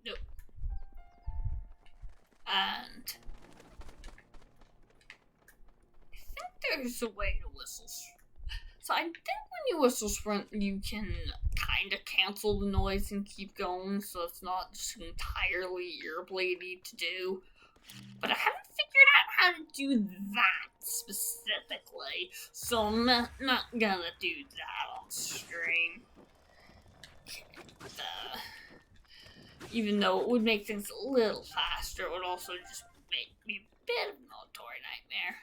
Nope. And I think there's a way to whistle. So I think when you whistle sprint, you can kind of cancel the noise and keep going, so it's not just entirely ear-bladey to do. But I haven't figured out how to do that specifically, so I'm not gonna do that on stream. Even though it would make things a little faster, it would also just make me a bit of an auditory nightmare.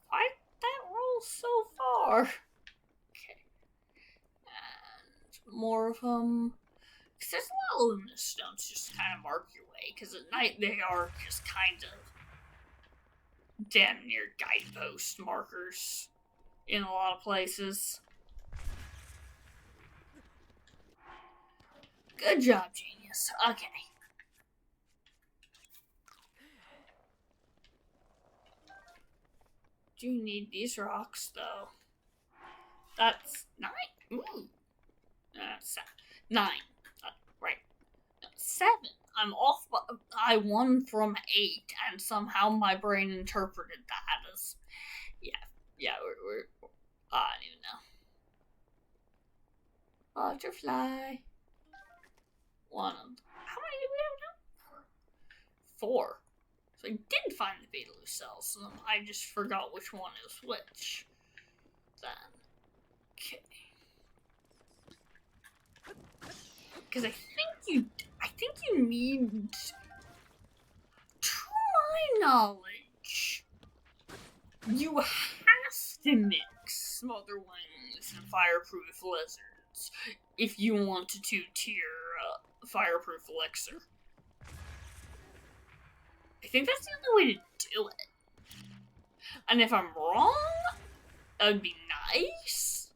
Why did that roll so far? Okay. And more of them. Because there's a lot of luminous stones just kind of mark your way, because at night they are just kind of damn near guidepost markers in a lot of places. Good job, genius. Okay. Do need these rocks, though. That's 9. Ooh. 9. Right. 7. I'm off. I won from 8, and somehow my brain interpreted that as. Yeah, we're I don't even know. Butterfly. One of them. How many do we have now? 4. So I did find the Beetaloo cells, and I just forgot which one is which. Then. Okay. Because I think you need, to my knowledge, you have to mix Smotherwings and Fireproof Lizards if you want to tier Fireproof Elixir. I think that's the only way to do it. And if I'm wrong, that would be nice.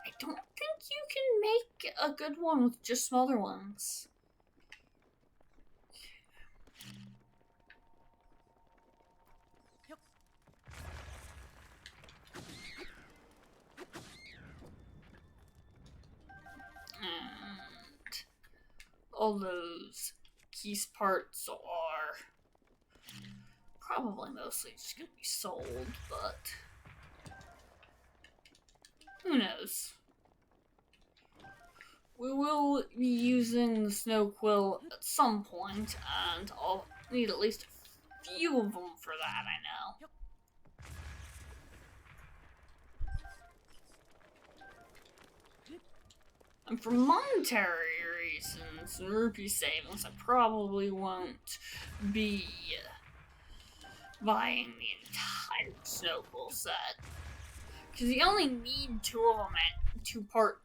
I don't think you can make a good one with just smaller ones. And all those keys parts are probably mostly just gonna be sold, but who knows? We will be using the snow quill at some point, and I'll need at least a few of them for that, I know. And for monetary reasons and rupee savings, I probably won't be buying the entire snow quill set. Because you only need 2 of them at 2 part.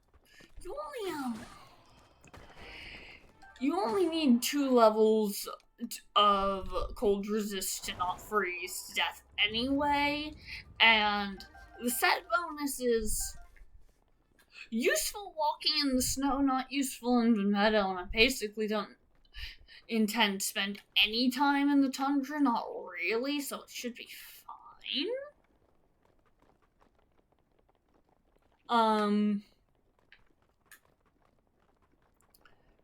You only need 2 levels of cold resist to not freeze to death anyway, and the set bonus is useful walking in the snow, not useful in the meadow, and I basically don't intend to spend any time in the tundra, not really, so it should be fine.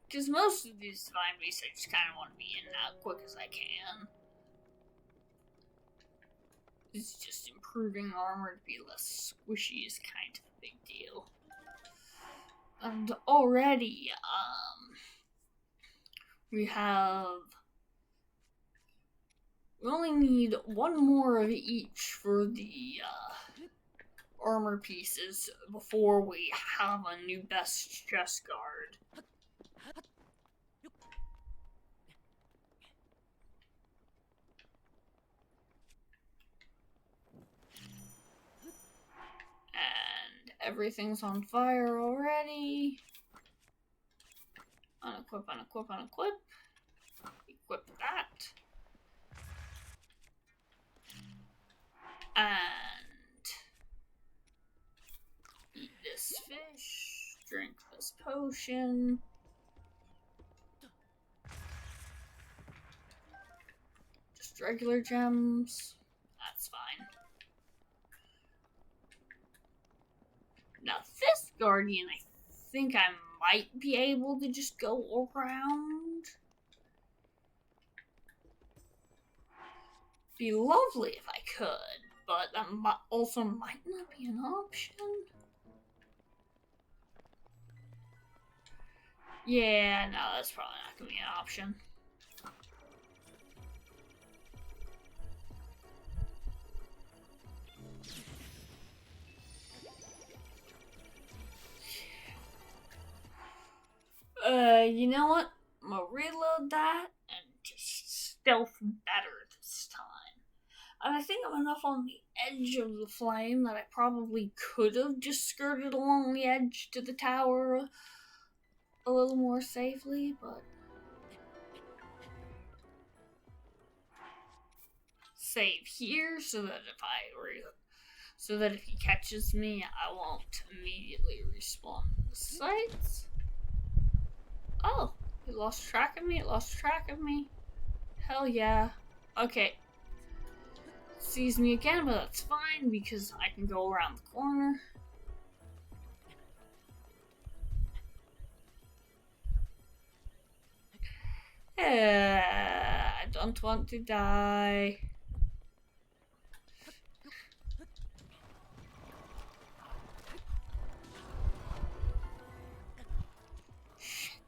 Because most of these divine beasts I just kind of want to be in and out quick as I can. It's just improving armor to be less squishy is kind of a big deal. And already, we only need 1 more of each for the, armor pieces before we have a new best chest guard. And everything's on fire already. Unequip, unequip, unequip. Equip that. And eat this fish. Drink this potion. Just regular gems. That's fine. Now this guardian, I think I might be able to just go around. Be lovely if I could, but that also might not be an option. Yeah, no, that's probably not gonna be an option. You know what? I'm gonna reload that and just stealth better this time. And I think I'm enough on the edge of the flame that I probably could have just skirted along the edge to the tower a little more safely, but save here so that if he catches me, I won't immediately respawn the sites. Oh, it lost track of me. It lost track of me. Hell yeah. Okay. Sees me again, but that's fine because I can go around the corner. I don't want to die. Shit.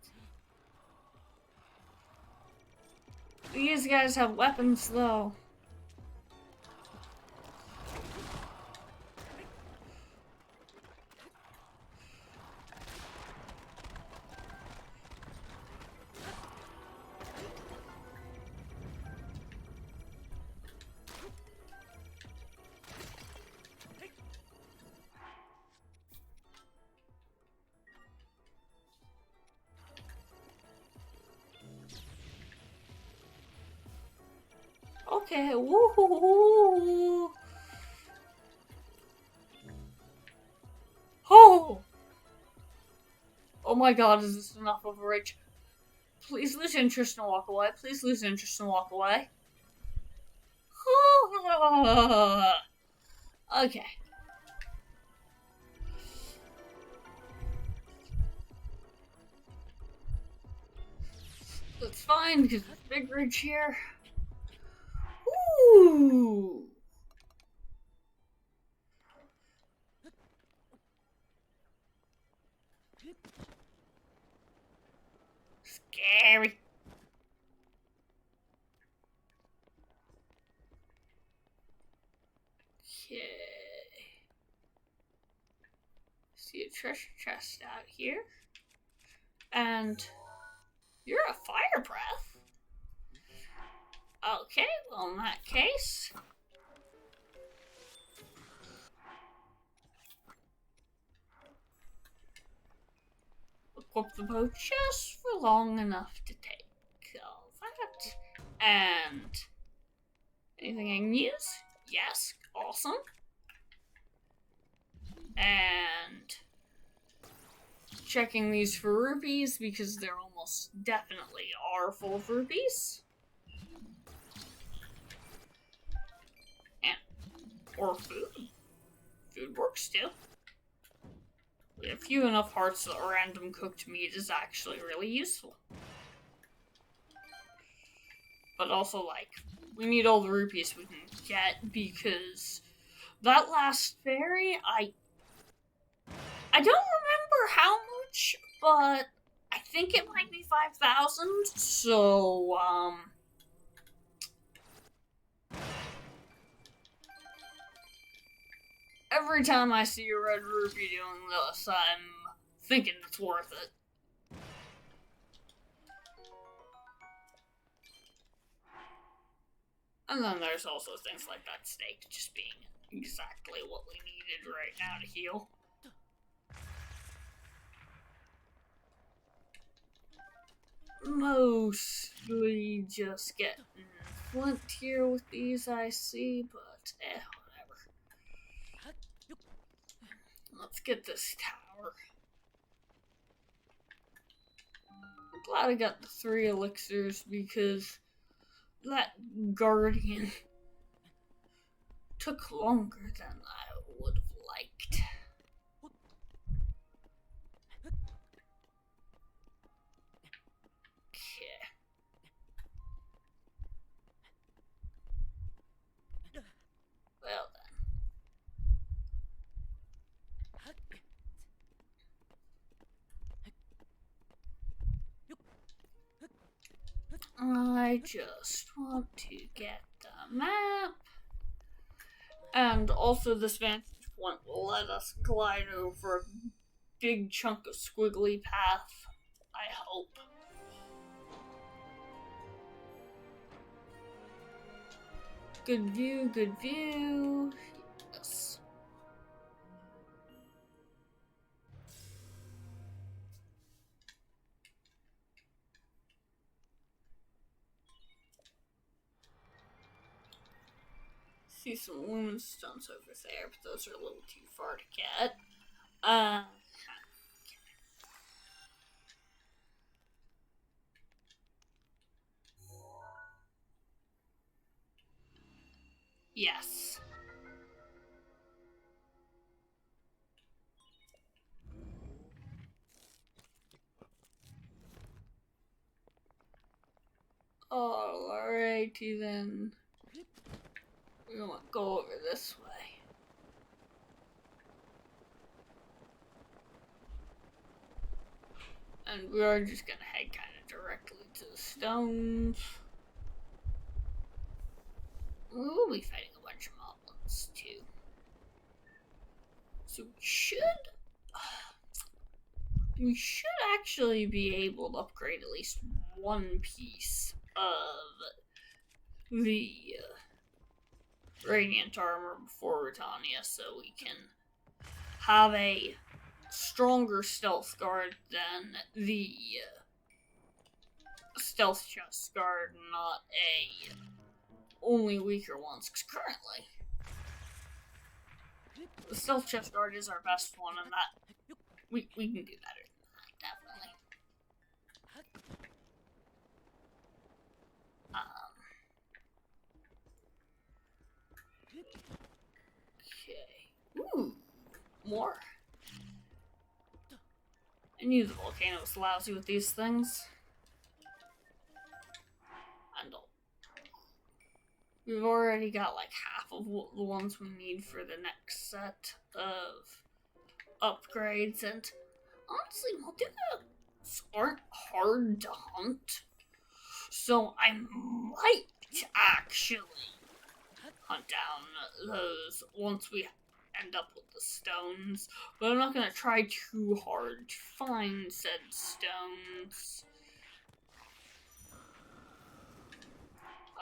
These guys have weapons though. Okay. Woo! Oh! Oh my god, is this enough of a rage? Please lose interest and walk away. Please lose interest and walk away. Okay. That's fine, because there's Big Ridge here. Ooh! Scary. Okay. See a treasure chest out here. And you're a fire breath. Okay, well in that case. Equip the bow just for long enough to take all that. And anything I can use? Yes, awesome. And checking these for rupees because there almost definitely are full of rupees. And or food. Food works too. We have few enough hearts that random cooked meat is actually really useful. But also, like, we need all the rupees we can get because that last fairy, I don't remember how much, but I think it might be 5,000. So, every time I see a red rupee doing this, I'm thinking it's worth it. And then there's also things like that steak just being exactly what we needed right now to heal. Mostly just getting flint here with these, I see, but whatever. Let's get this tower. I'm glad I got the 3 elixirs because that guardian took longer than I would have liked. Okay. Well then. I just want to get the map. And also this vantage point will let us glide over a big chunk of squiggly path, I hope. Good view, good view. Yes. See some luminous stones over there, but those are a little too far to get. Yes. Alrighty then. We're gonna go over this way. And we are just gonna head kind of directly to the stones. We'll be fighting a bunch of moblins too. So we should actually be able to upgrade at least one piece of the Radiant armor before Britannia, so we can have a stronger stealth guard than the stealth chest guard, not a only weaker ones, because currently the stealth chest guard is our best one, and that we can do better than that, definitely. Okay. Ooh, more. I knew the volcano was lousy with these things. And we've already got like half of the ones we need for the next set of upgrades, and honestly, multi-bats aren't hard to hunt, so I might actually hunt down those once we end up with the stones, but I'm not gonna try too hard to find said stones.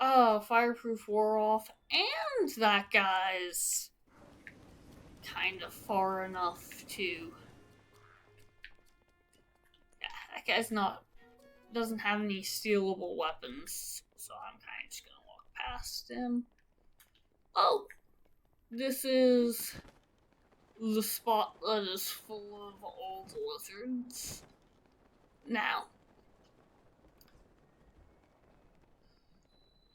Oh, fireproof wore off, and that guy's kind of far enough to... Yeah, that guy's doesn't have any stealable weapons, so I'm kind of just gonna walk past him. Oh, this is the spot that is full of old lizards. Now,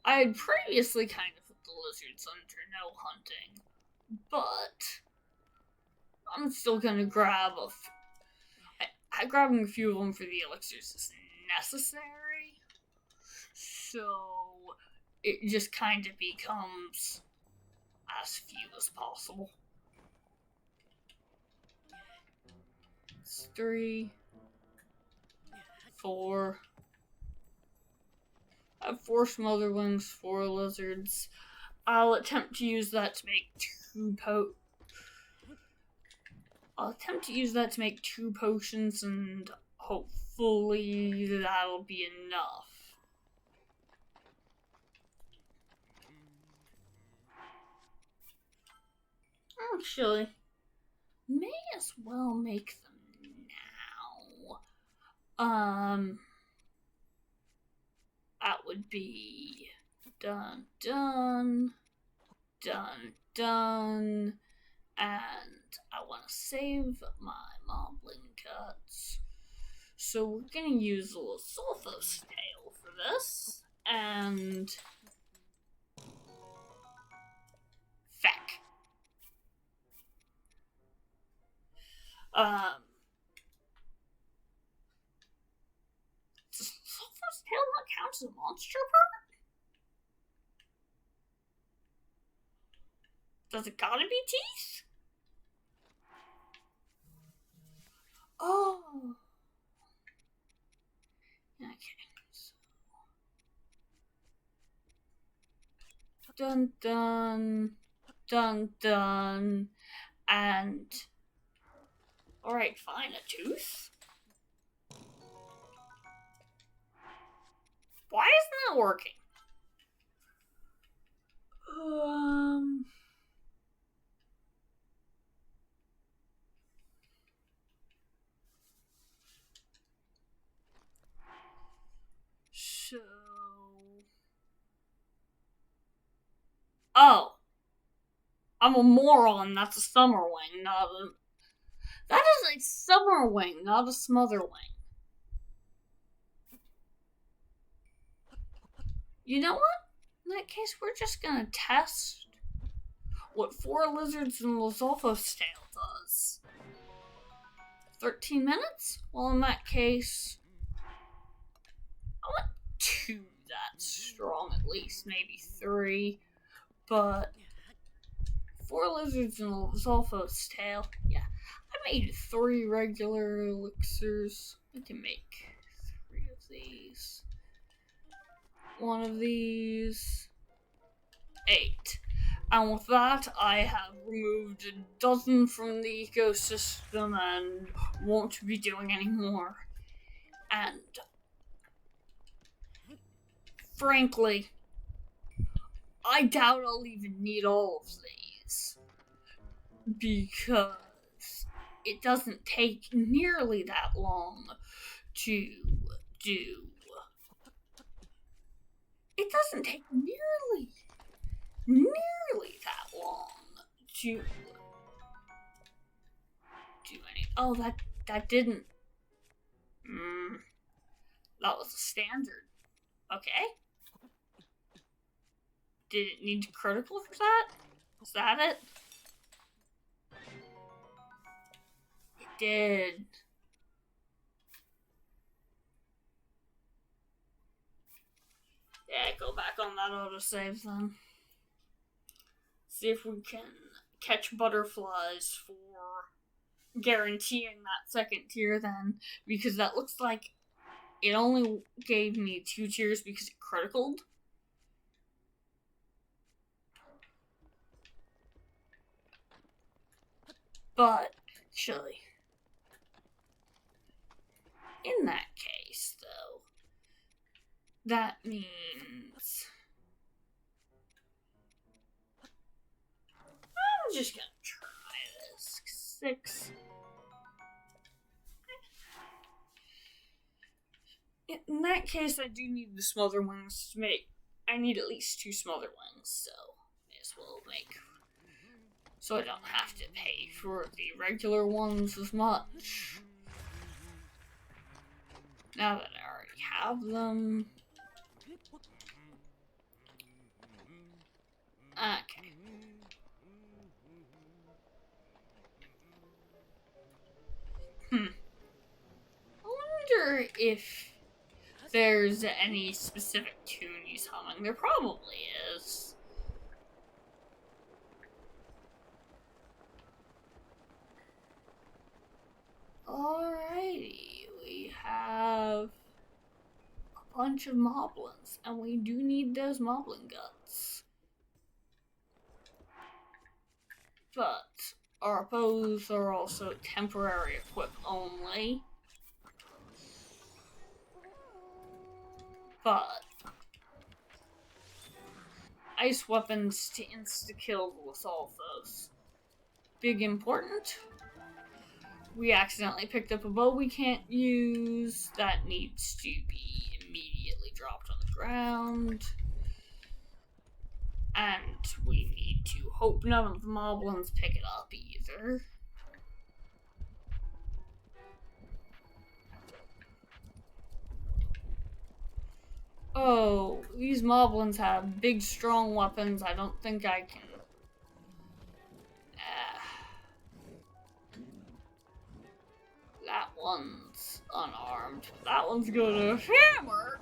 I had previously kind of put the lizards under no hunting, but I'm still gonna grab grabbing a few of them for the elixirs is necessary, so it just kind of becomes as few as possible. It's 3, 4. I have 4 smotherwings, 4 lizards. I'll attempt to use that to make 2 potions, and hopefully that'll be enough. Actually, may as well make them now. That would be done, and I want to save my moblin cuts. So we're gonna use a little Sulfos tail for this, and feck. Does Sulfos tail not count as a monster part? Does it gotta be teeth? Oh. Okay. Dun, and... Alright, fine, a tooth? Why isn't that working? So... Oh. I'm a moron, that's a summer wing, not a... That is a summer wing, not a smother wing. You know what? In that case, we're just gonna test what 4 lizards and Lizolfo's tail does. 13 minutes? Well, in that case, I want 2 that strong at least, maybe 3. But 4 lizards and Lizolfo's tail, yeah. I made 3 regular elixirs. I can make 3 of these. 1 of these. 8. And with that, I have removed a dozen from the ecosystem and won't be doing any more. And frankly, I doubt I'll even need all of these, because it doesn't take nearly that long to do. It doesn't take nearly nearly that long to do any. Oh, that didn't. That was a standard. Okay. Did it need critical for that? Was that it? It did. Yeah, go back on that autosave then. See if we can catch butterflies for guaranteeing that second tier then. Because that looks like it only gave me 2 tiers because it criticaled. But, actually, in that case, though, that means I'm just gonna try this. 6. In that case, I do need the smother wings to make. I need at least 2 smother wings, so may as well make. So I don't have to pay for the regular ones as much. Now that I already have them. Okay. I wonder if there's any specific tune he's humming. There probably is. Alrighty, we have a bunch of moblins, and we do need those moblin guts. But our bows are also temporary equip only. But ice weapons to insta-kill with all of those. Big important. We accidentally picked up a bow we can't use. That needs to be immediately dropped on the ground. And we need to hope none of the moblins pick it up either. Oh, these moblins have big, strong weapons. I don't think I can. That one's unarmed. That one's gonna hammer.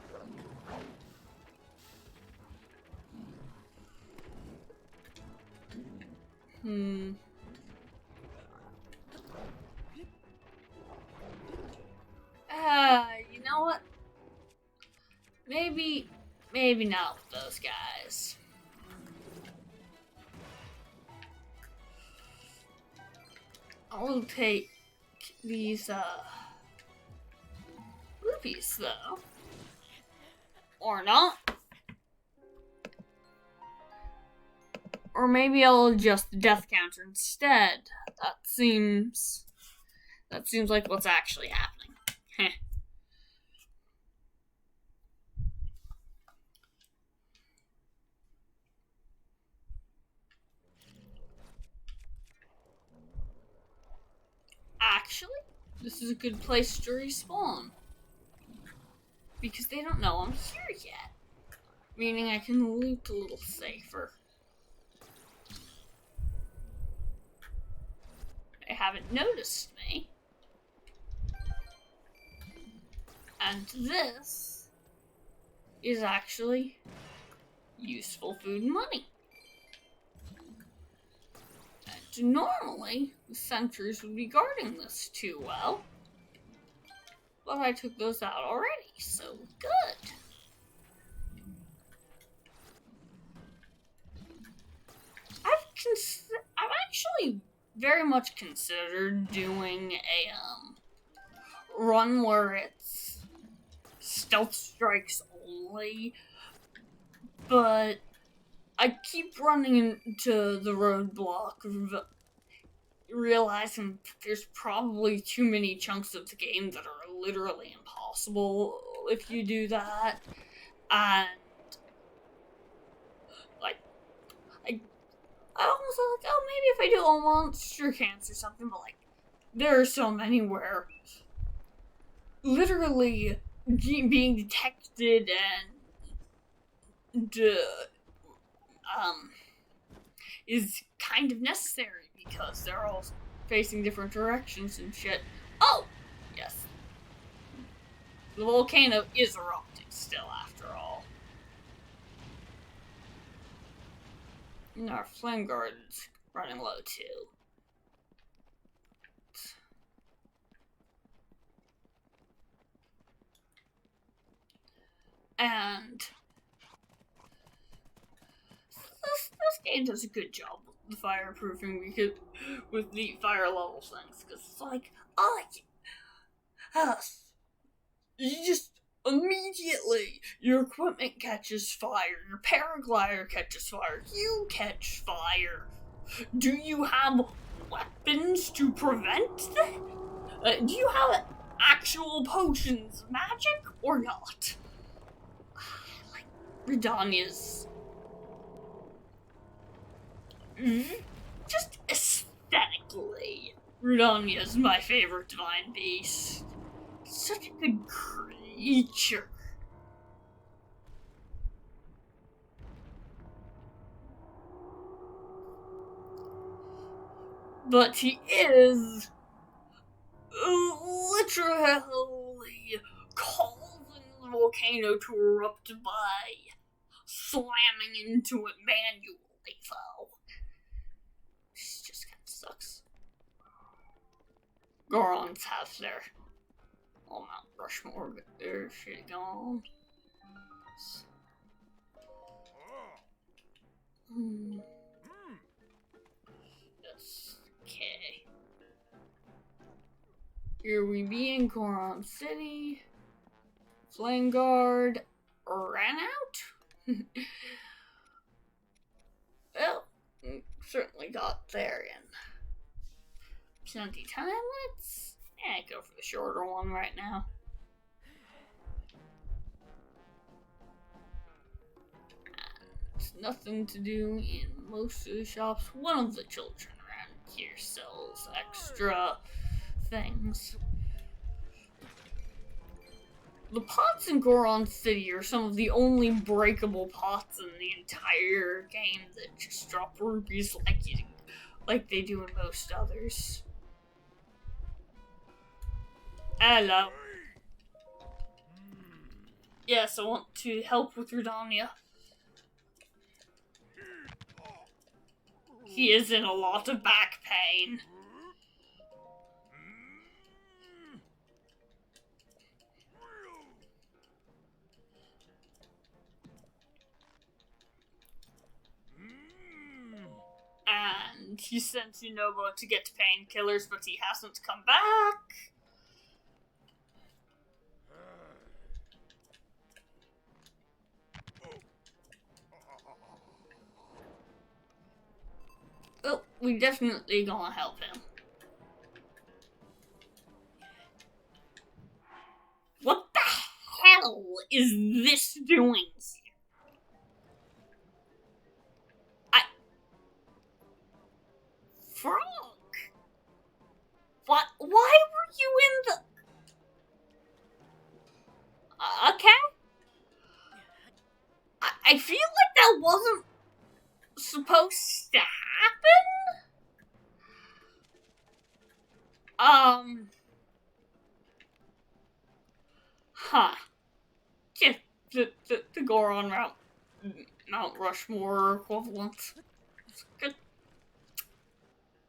You know what? Maybe not with those guys. I'll take these, rupees, though. Or not. Or maybe I'll adjust the death counter instead. That seems like what's actually happening. Heh. Actually, this is a good place to respawn. Because they don't know I'm here yet. Meaning I can loot a little safer. They haven't noticed me. And this is actually useful food and money. And normally, the sentries would be guarding this too well. But I took those out already, so good. I've actually very much considered doing a run where it's stealth strikes only, but I keep running into the roadblock of realizing there's probably too many chunks of the game that are literally impossible if you do that, and like I almost thought, like, oh, maybe if I do a monster cans or something, but like, there are so many where literally being detected and is kind of necessary because they're all facing different directions and shit. Oh, yes, the volcano is erupting still after all. And our flame guard's running low too. And this game does a good job with the fireproofing because with the fire level things, because it's like, oh, you just immediately your equipment catches fire, your paraglider catches fire, you catch fire. Do you have weapons to prevent that? Do you have actual potions, magic, or not? Like Redania's just aesthetically, Redania's my favorite divine beast. Such a good creature. But he is literally causing the volcano to erupt by slamming into it manually, though. This just kind of sucks. Gorons have their Mount Rushmore shit going on. Yes, okay. Here we be in Goron City. Flame Guard ran out? Well, certainly got there in plenty time. Let's go for the shorter one right now. And nothing to do in most of the shops. One of the children around here sells extra things. The pots in Goron City are some of the only breakable pots in the entire game that just drop rupees like they do in most others. Hello. Yes, I want to help with Redania. He is in a lot of back pain. And he sent Yunobo to get painkillers, but he hasn't come back. Well, we definitely gonna help him. What the hell is this doing here? Frog? What? Why were you in the... okay? I feel like that wasn't supposed to happen. Huh. Yeah, the Goron Mount Rushmore equivalent. It's good.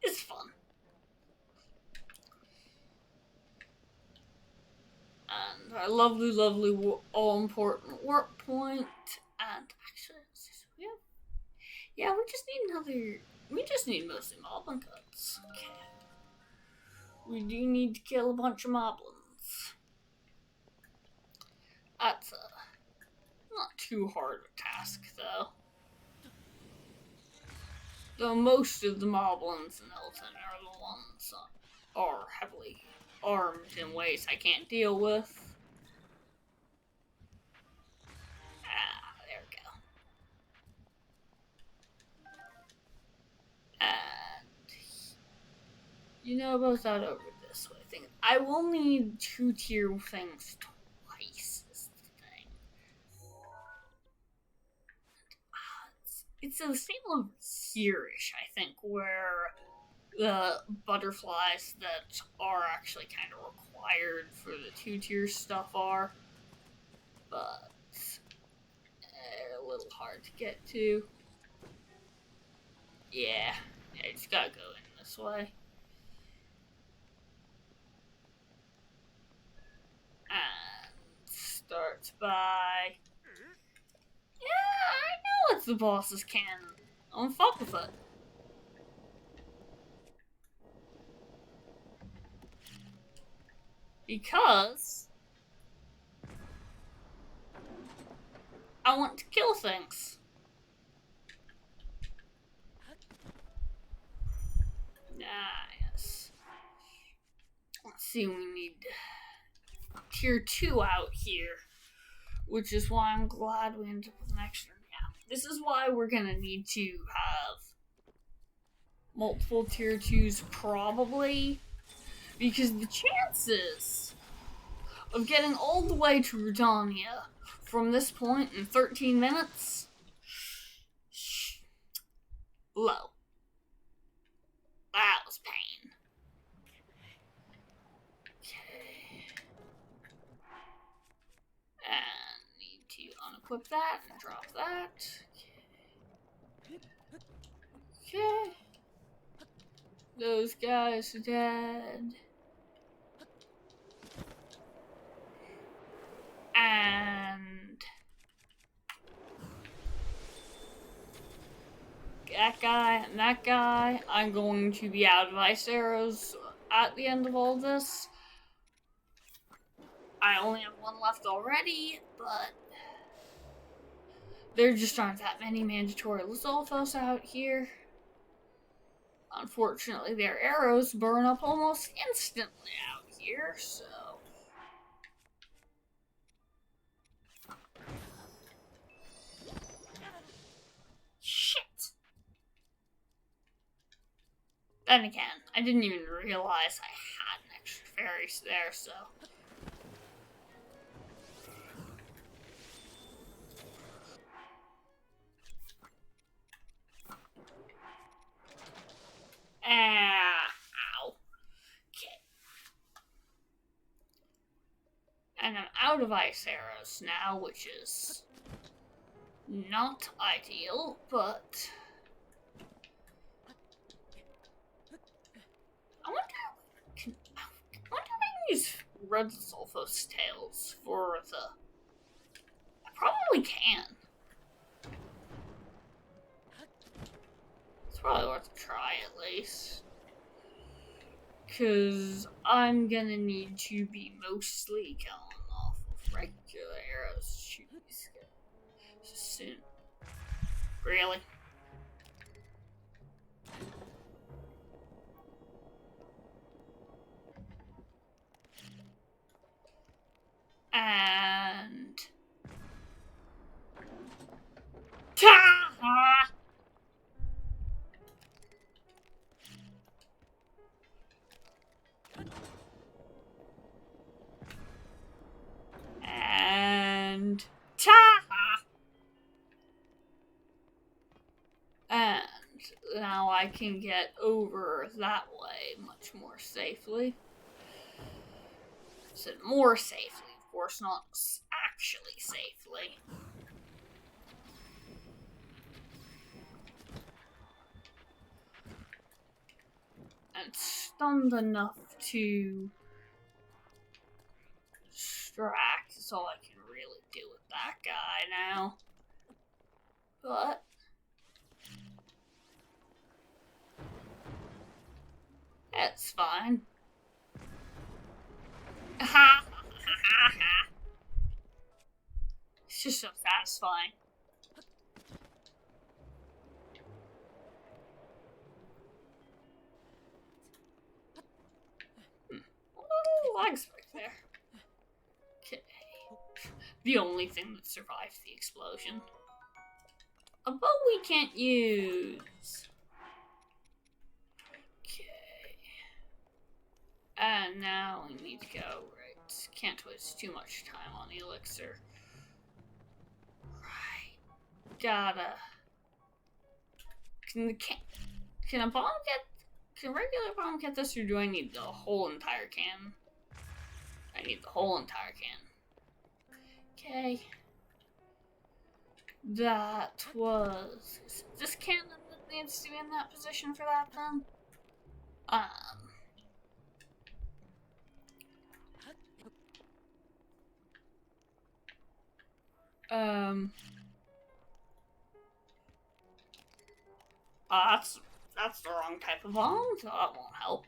It's fun. And our lovely, all-important work point. And actually, we just need mostly moblin cuts. Okay. We do need to kill a bunch of moblins. That's not too hard a task, though. Though most of the moblins in Elton are the ones that are heavily armed in ways I can't deal with. There we go. You know about that over this way thing. I will need 2-tier things twice, is the thing. It's the same over here-ish, I think, where the butterflies that are actually kind of required for the 2-tier stuff are. But they're a little hard to get to. Yeah, you just gotta go in this way. And starts by... Yeah, I know it's the boss's cannon. I'm fuck with it. Because I want to kill things. Yes. Let's see, we need tier 2 out here, which is why I'm glad we ended up with an extra. Yeah, this is why we're gonna need to have multiple tier 2s probably, because the chances of getting all the way to Rudania from this point in 13 minutes, low. That was pain. Okay. And need to unequip that and drop that. Okay. Those guys are dead. And that guy and that guy, I'm going to be out of ice arrows at the end of all this. I only have one left already, but there just aren't that many mandatory Lizalfos out here. Unfortunately, their arrows burn up almost instantly out here, so... Shit! Then again, I didn't even realize I had an extra fairies there, so... Ow. Okay. And I'm out of ice arrows now, which is not ideal, but I wonder if I can use red Sulfos tails for the... I probably can. It's probably worth a try at least. Because I'm gonna need to be mostly going off of regular arrows to shoot these guys soon. Really? And... Ta-ha! And... Ta-ha! And now I can get over that way much more safely. I said more safely, of course, not actually safely. And stunned enough to distract is all I can really do with that guy now. But that's fine. Ha ha ha ha. It's just so satisfying. Lag spike there. Okay. The only thing that survived the explosion. A bow we can't use. Okay. And now we need to go, right. Can't waste too much time on the elixir. Right. Gotta. Can a bomb get. Can a regular bomb get this, or do I need the whole entire can? I need the whole entire can. Okay. That was. Is it this can that needs to be in that position for that then? That's the wrong type of bomb, so that won't help.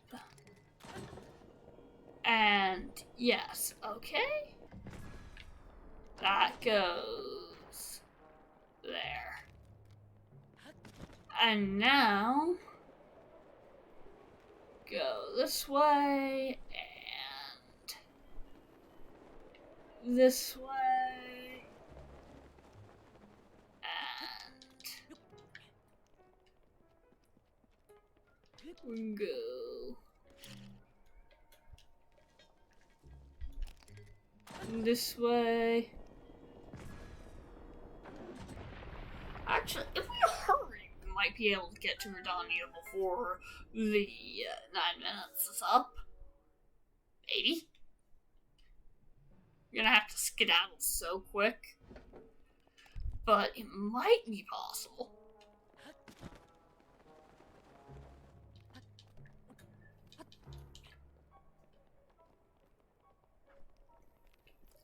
And yes, okay. That goes there. And now go this way and this way and go this way. Actually, if we hurry, we might be able to get to Redania before the 9 minutes is up. Maybe. You're gonna have to skedaddle so quick. But it might be possible.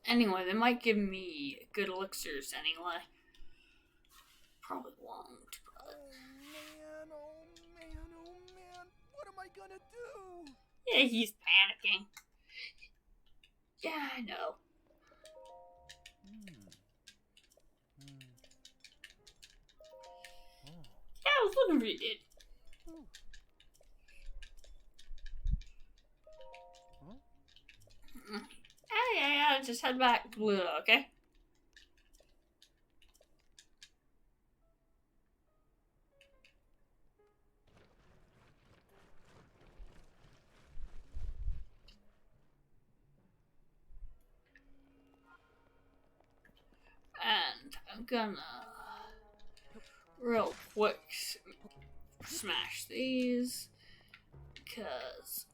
Anyway, they might give me good elixirs anyway. Probably won't, but... Oh man, what am I gonna do? Yeah, he's panicking. Yeah, I know. Yeah, I was looking for you, dude. Yeah, just head back to Pluto, okay? And I'm gonna real quick smash these because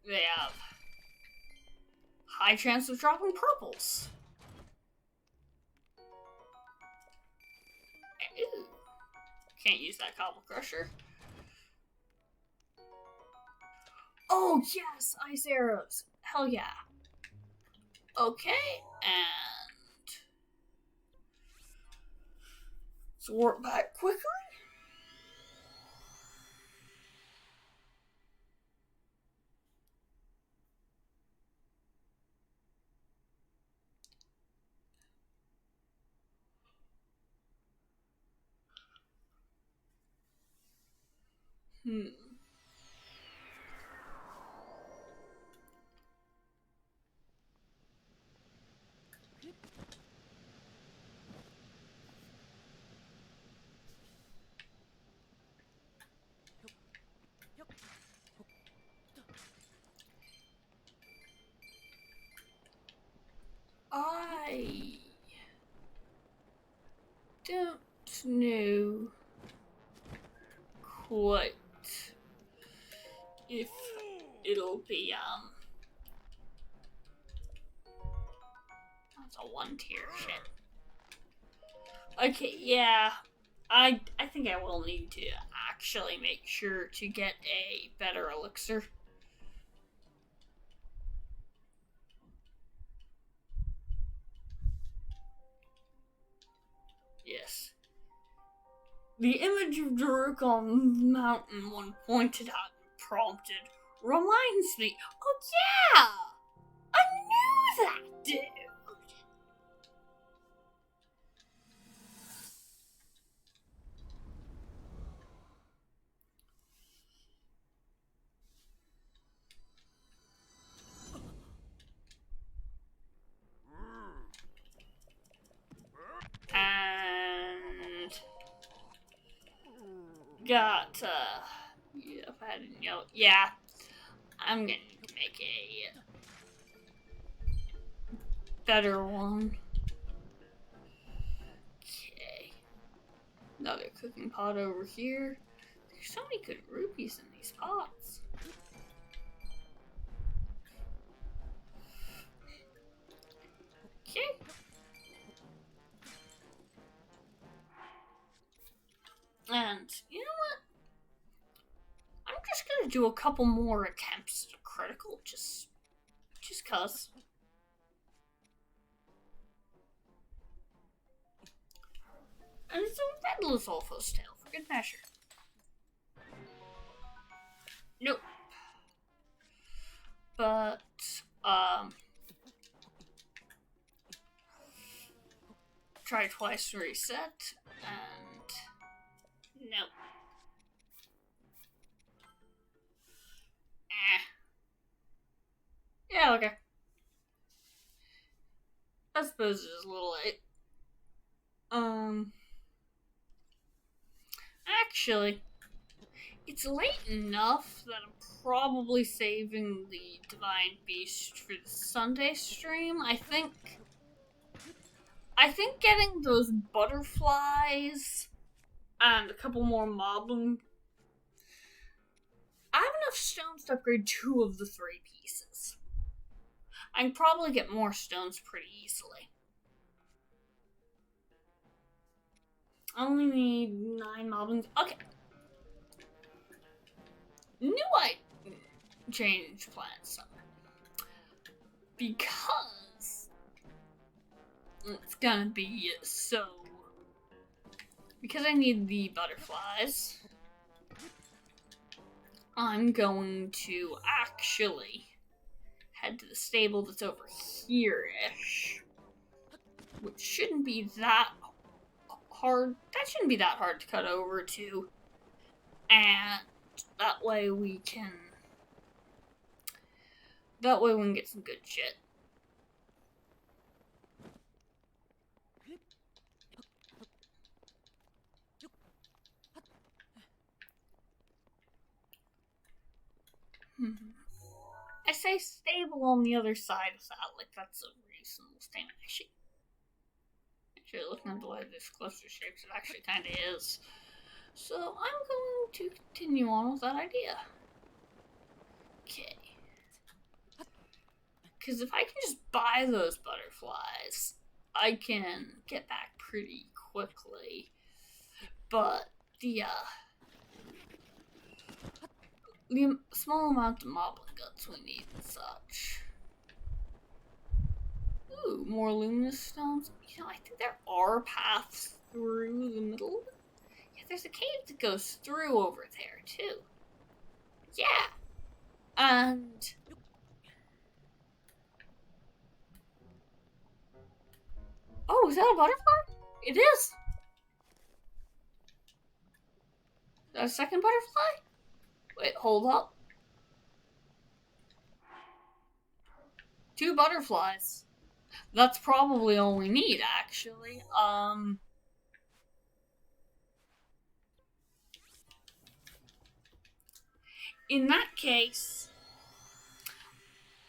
they have high chance of dropping purples. Ew. Can't use that cobble crusher. Oh yes, ice arrows. Hell yeah. Okay, and let's warp back quickly. I don't know quite if it'll be that's a 1-tier shit. Okay, yeah. I think I will need to actually make sure to get a better elixir. Yes. The image of Daruk on the mountain when pointed out and prompted reminds me. Oh yeah! I knew that dude! And got Yeah, if I didn't know. Yeah, I'm gonna need to make a better one. Okay. Another cooking pot over here. There's so many good rupees in these pots. Okay. And you know what? I'm just gonna do a couple more attempts at a critical, just cause. And it's a redless Olfo's tail for good measure. Nope. But try twice to reset, and nope. Yeah, okay. I suppose it's a little late. Actually, it's late enough that I'm probably saving the Divine Beast for the Sunday stream. I think getting those butterflies and a couple more moblin. I have enough stones to upgrade 2 of the 3 pieces. I can probably get more stones pretty easily. I only need 9 moblins. Okay. Knew I changed plans because it's gonna be so. Because I need the butterflies, I'm going to actually head to the stable that's over here-ish, which shouldn't be that hard. That shouldn't be that hard to cut over to, and that way we can get some good shit. I say stable on the other side of that, like that's a reasonable statement. Actually, looking at the way this cluster shapes, it actually kind of is. So I'm going to continue on with that idea. Okay. Because if I can just buy those butterflies, I can get back pretty quickly. But the small amount of moblin guts we need and such. Ooh, more luminous stones. You know, I think there are paths through the middle. Yeah, there's a cave that goes through over there, too. Yeah. And oh, is that a butterfly? It is. Is that a second butterfly? Wait, hold up. 2 butterflies. That's probably all we need, actually. In that case,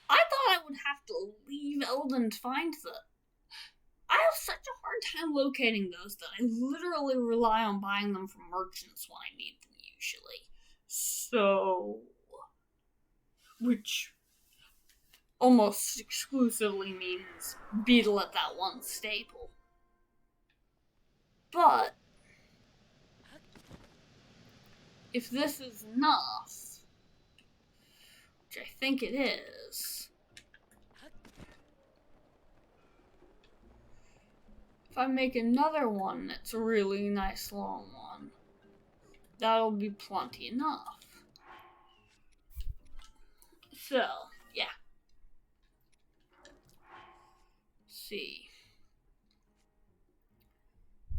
I thought I would have to leave Eldon to find them. I have such a hard time locating those that I literally rely on buying them from merchants when I need them, usually. So, which almost exclusively means beetle at that one stable. But if this is enough, which I think it is, if I make another one that's a really nice long one, that'll be plenty enough. So, yeah. Let's see.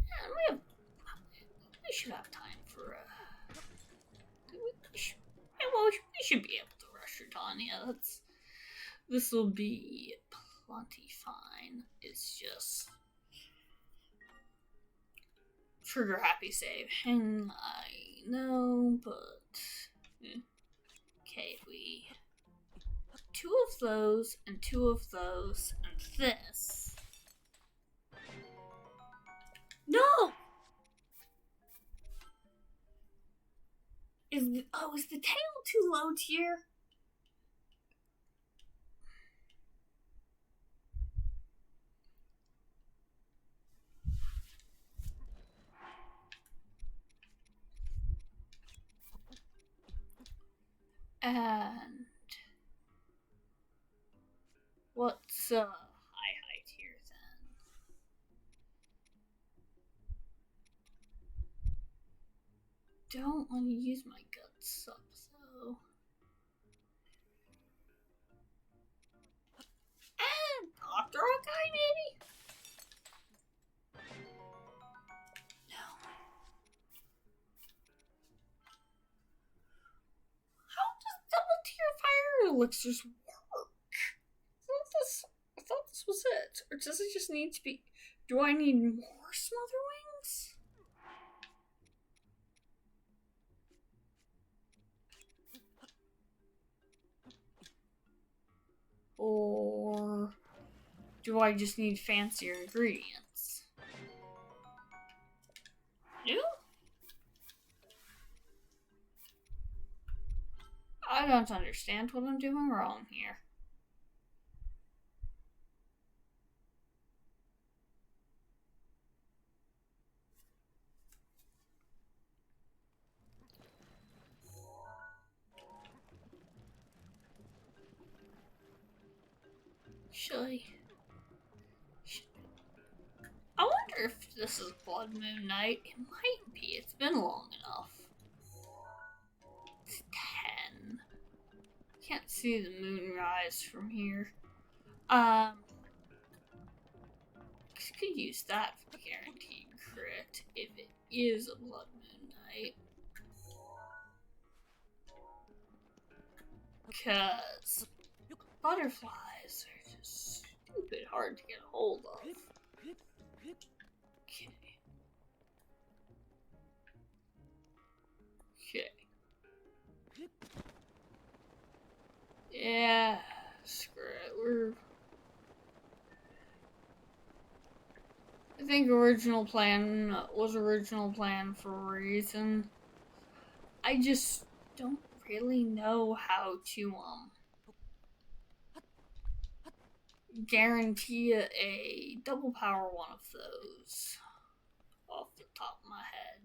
Yeah, we should have time for we should be able to rush Retania. This will be plenty fine. It's just trigger happy save. And I know, but Okay, we... 2 of those, and 2 of those, and this. No! Is the tail too low tier? And what's high tier then? Don't want to use my guts up though. And Dr. Guy maybe? No. How does double tier fire elixirs work? I thought this was it. Or does it just need to be... Do I need more smother wings? Or do I just need fancier ingredients? No? I don't understand what I'm doing wrong here. I wonder if this is Blood Moon Night. It might be. It's been long enough. It's 10. Can't see the moon rise from here. Could use that for guaranteed crit if it is a Blood Moon Night. Because butterflies are just stupid hard to get a hold of. Okay. Okay. Yeah, screw it. I think original plan was original plan for a reason. I just don't really know how to guarantee a double power one of those off the top of my head.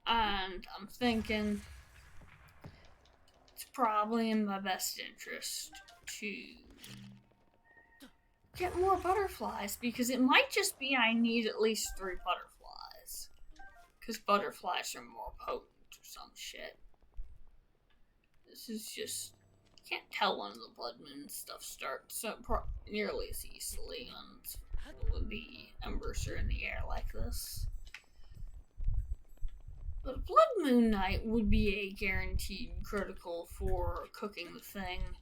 And I'm thinking it's probably in my best interest to get more butterflies, because it might just be I need at least 3 butterflies. Because butterflies are more potent or some shit. This is just... Can't tell when the Blood Moon stuff starts nearly as easily when the embers are in the air like this. But Blood Moon Night would be a guaranteed critical for cooking the thing,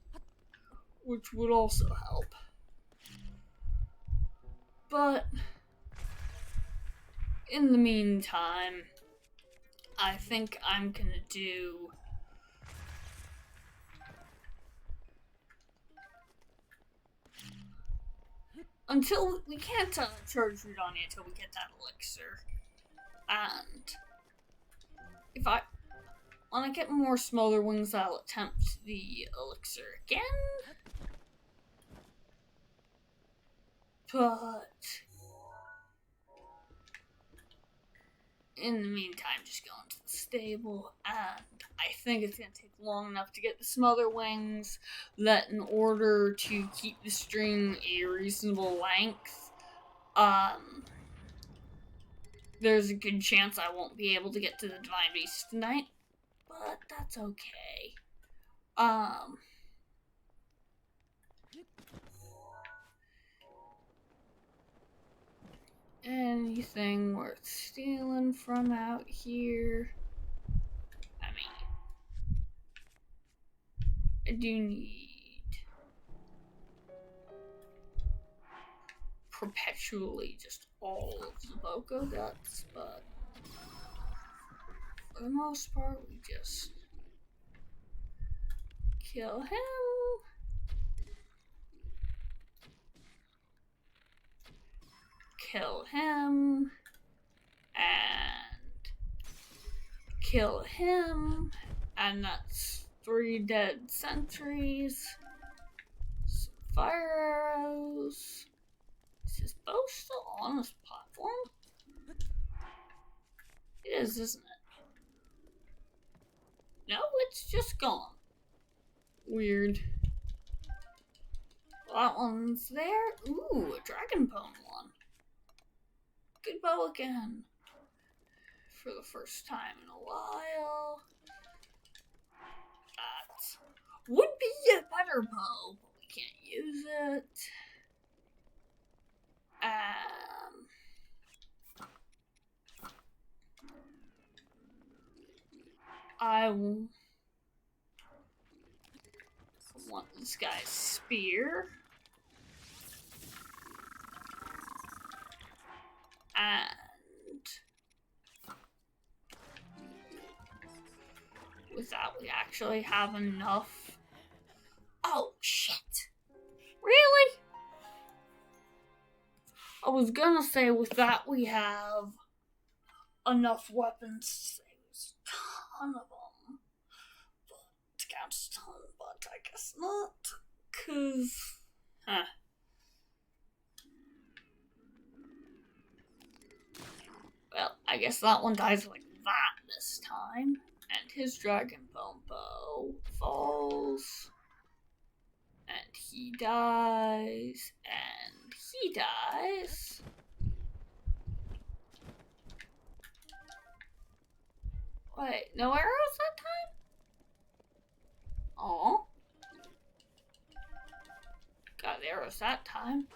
which would also help. But in the meantime, I think I'm gonna do until we can't charge root on it until we get that elixir. And if I want to get more smolder wings, I'll attempt the elixir again. But in the meantime, just go into the stable, and I think it's going to take long enough to get the smother wings that in order to keep the string a reasonable length, there's a good chance I won't be able to get to the Divine Beast tonight, but that's okay. Anything worth stealing from out here? I mean, I do need perpetually just all of the Boko guts, but for the most part, we just kill him. Kill him. And kill him. And that's 3 dead sentries. Some fire arrows. Is his bow still on his platform? It is, isn't it? No, it's just gone. Weird. Well, that one's there. Ooh, a dragon bone one. Good bow again. For the first time in a while. That would be a better bow, but we can't use it. I want this guy's spear. And with that, we actually have enough. Oh, shit. Really? I was gonna say with that, we have enough weapons to say there's a ton of them. But to count a ton, but I guess not. Cause, Well, I guess that one dies like that this time. And his dragon bone bow falls. And he dies. And he dies. Wait, no arrows that time? Aw. Got arrows that time.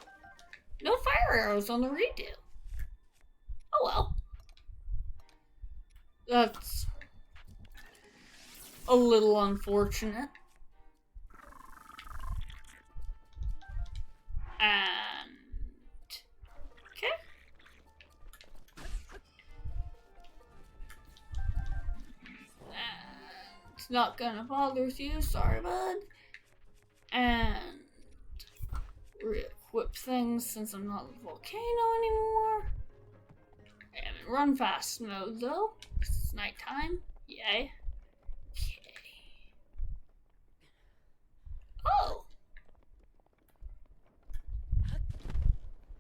No fire arrows on the redo. Oh well. That's a little unfortunate. And okay. And not gonna bother with you, sorry bud. And re-equip things since I'm not in the volcano anymore. I'm in run fast mode though. It's nighttime. Yay. Okay. Oh!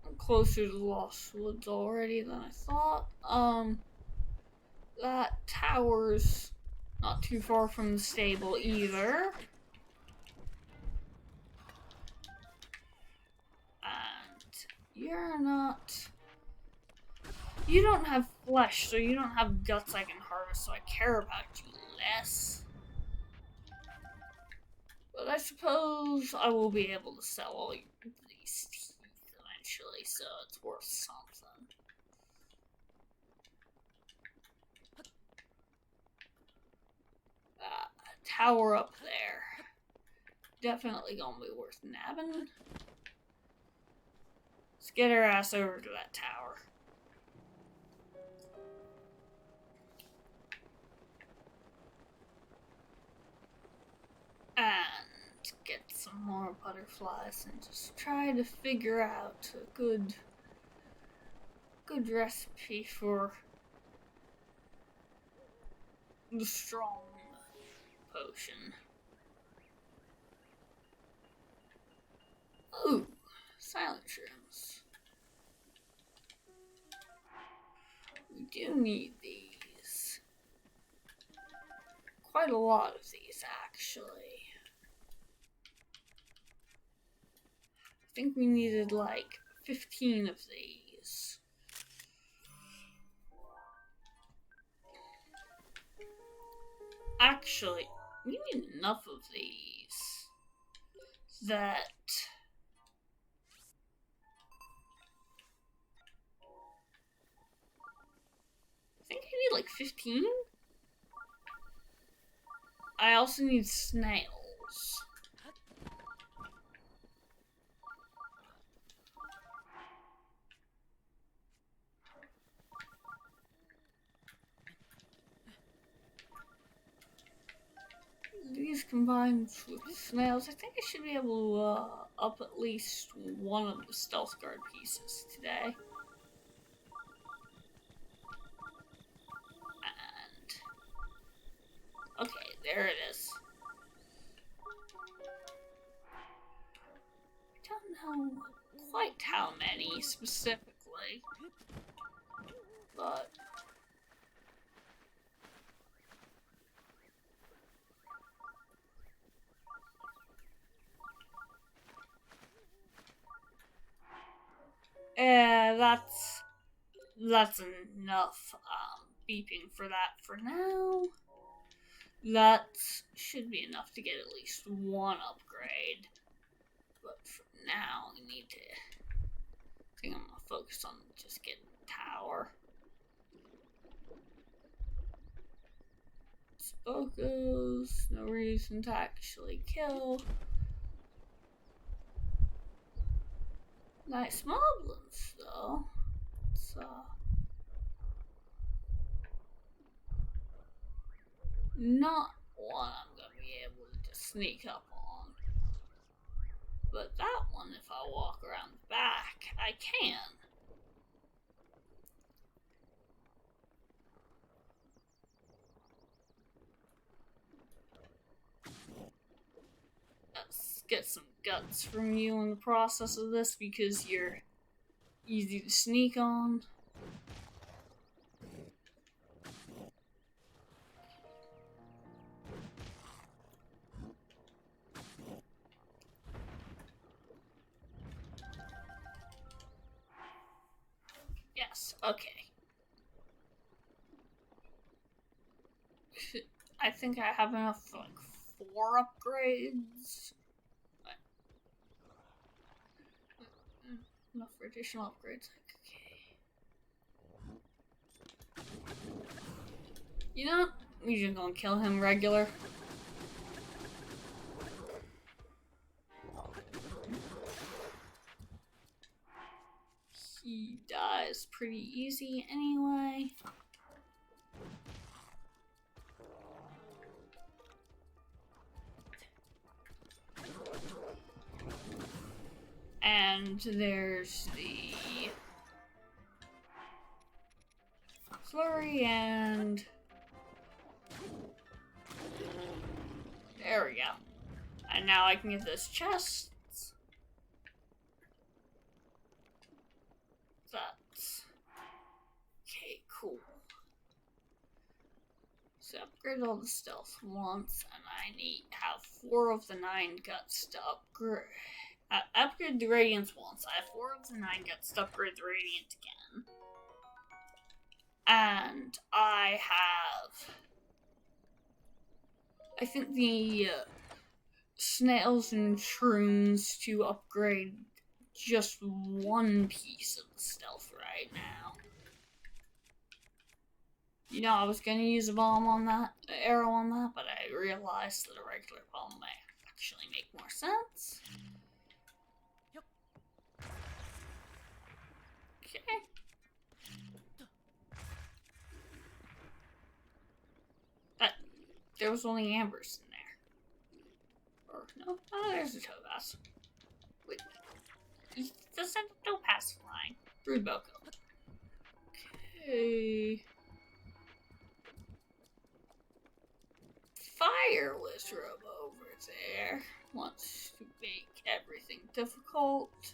I'm closer to the Lost Woods already than I thought. That tower's not too far from the stable either. And you're not... You don't have flesh, so you don't have guts I can harvest, so I care about you less. But I suppose I will be able to sell all these teeth eventually, so it's worth something. Tower up there. Definitely gonna be worth nabbing. Let's get our ass over to that tower. And get some more butterflies and just try to figure out a good recipe for the strong potion. Ooh, silent shrooms. We do need these. Quite a lot of these, actually. I think we needed like 15 of these. Actually, we need enough of these that I think I need like 15. I also need snails. combined with snails, I think I should be able to up at least one of the stealth guard pieces today. And okay, there it is. I don't know quite how many specifically, but that's enough beeping for that for now. That should be enough to get at least one upgrade. But for now, we need to. I think I'm gonna focus on just getting the tower. Spokos, no reason to actually kill. Nice moblins, though. So. Not one I'm gonna be able to just sneak up on. But that one, if I walk around the back, I can. Let's get some guts from you in the process of this because you're easy to sneak on. Yes, okay. I think I have enough for like 4 upgrades. Enough for additional upgrades. Okay. You know, we're just gonna kill him regular. He dies pretty easy anyway. And there's the flurry and there we go. And now I can get this chest. That's okay, cool. So upgrade all the stealth once, and I need to have 4 of the 9 guts to upgrade. Upgrade the radiance once. I have 4 of the 9 guts to upgrade the radiant again. And I think the snails and shrooms to upgrade just 1 piece of the stealth right now. You know, I was gonna use a bomb on that, arrow on that, but I realized that a regular bomb might actually make more sense. Yep. Okay. There was only ambers in there. Or, no? Oh, there's a topaz. Wait. The send a topaz flying. Rude Boko. Okay. Fire Wizrobe over there wants to make everything difficult.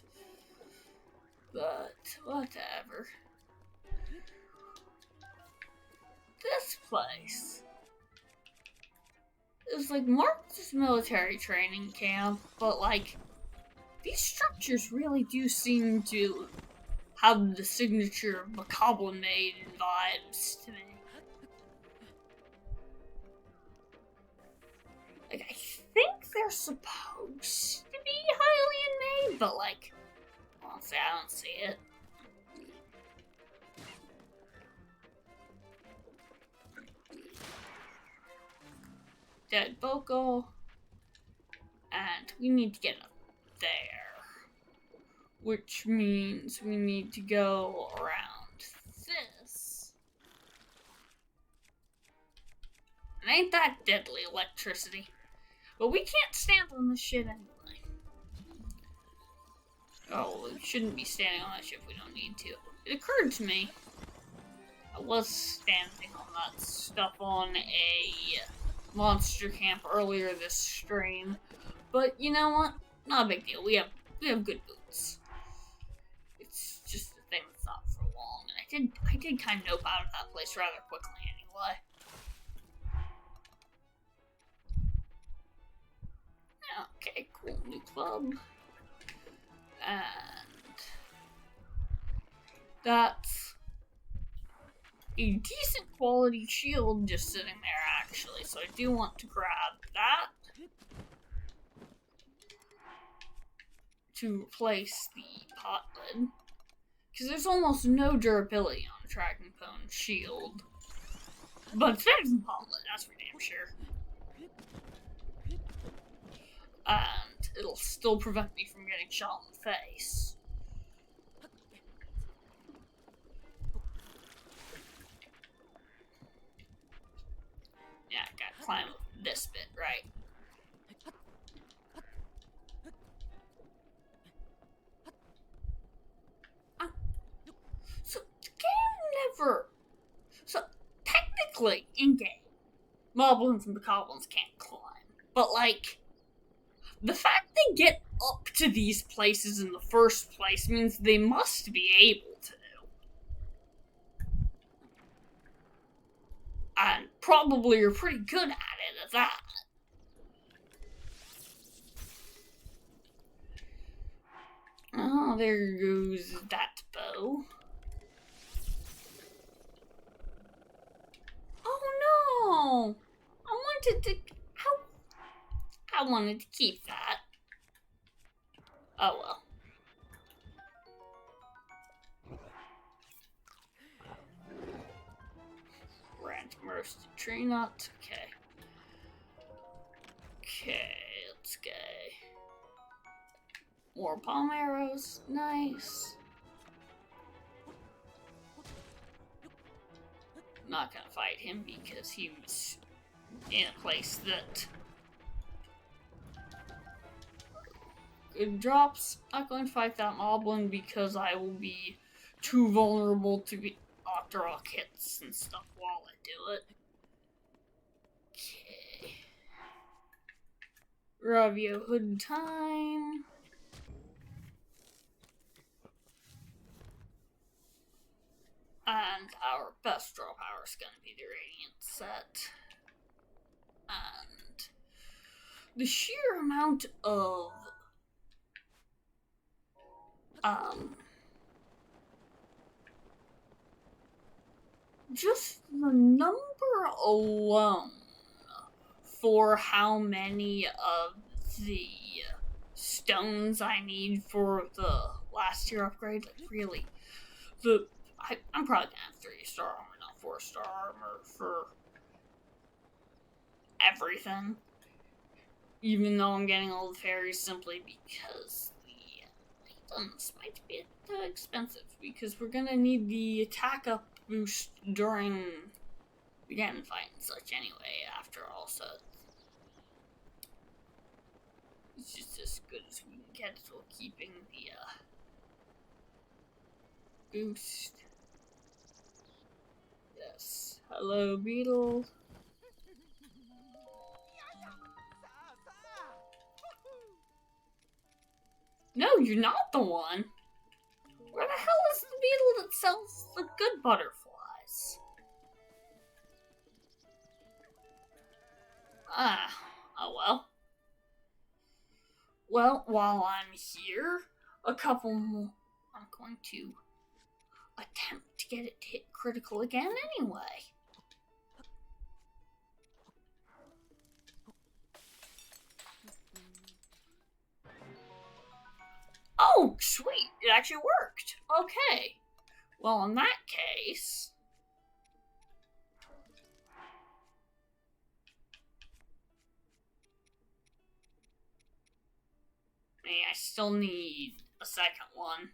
But, whatever. This place is like marked as military training camp, but like these structures really do seem to have the signature macabre maiden vibes to me. Like I think they're supposed to be Hylian made, but like honestly I don't see it. Dead Boko. And we need to get up there. Which means we need to go around this. And ain't that deadly electricity? But we can't stand on this shit anyway. Oh, we shouldn't be standing on that shit if we don't need to. It occurred to me, I was standing on that stuff on a monster camp earlier this stream. But you know what? Not a big deal. We have good boots. It's just the thing that's not for long. And I did kind of nope out of that place rather quickly anyway. Okay, cool, new club. And that's a decent quality shield just sitting there actually, so I do want to grab that to replace the pot lid. Because there's almost no durability on a Dragon Bone shield. But it's better than pot lid, that's for damn sure. And it'll still prevent me from getting shot in the face. Yeah, I gotta climb up this bit, right? So, the game never... So, technically, in-game, Moblins and Bokoblins can't climb. But, like, the fact they get up to these places in the first place means they must be able to. And probably are pretty good at it at that. Oh, there goes that bow. Oh no! I wanted to keep that. Oh well. Random roasted tree nut. Okay. Okay, let's go. More palm arrows. Nice. Not gonna fight him because he was in a place that it drops. Not going to fight that moblin because I will be too vulnerable to be Octorok hits and stuff while I do it. Okay. Ravio Hood time. And our best draw power is going to be the Radiant set. And the sheer amount of just the number alone for how many of the stones I need for the last tier upgrade, like really, I'm probably gonna have 3-star armor, not 4-star armor for everything. Even though I'm getting all the fairies simply because the items might be expensive, because we're gonna need the attack up boost during the Ganon fight and such anyway, after all, so it's just as good as we can get while keeping the boost. Yes. Hello, beetle. No, you're not the one. Where the hell is the beetle that sells the good butterflies? Oh well. Well, while I'm here, a couple more. I'm going to attempt to get it to hit critical again anyway. Oh, sweet. It actually worked. Okay. Well, in that case, I still need a second one.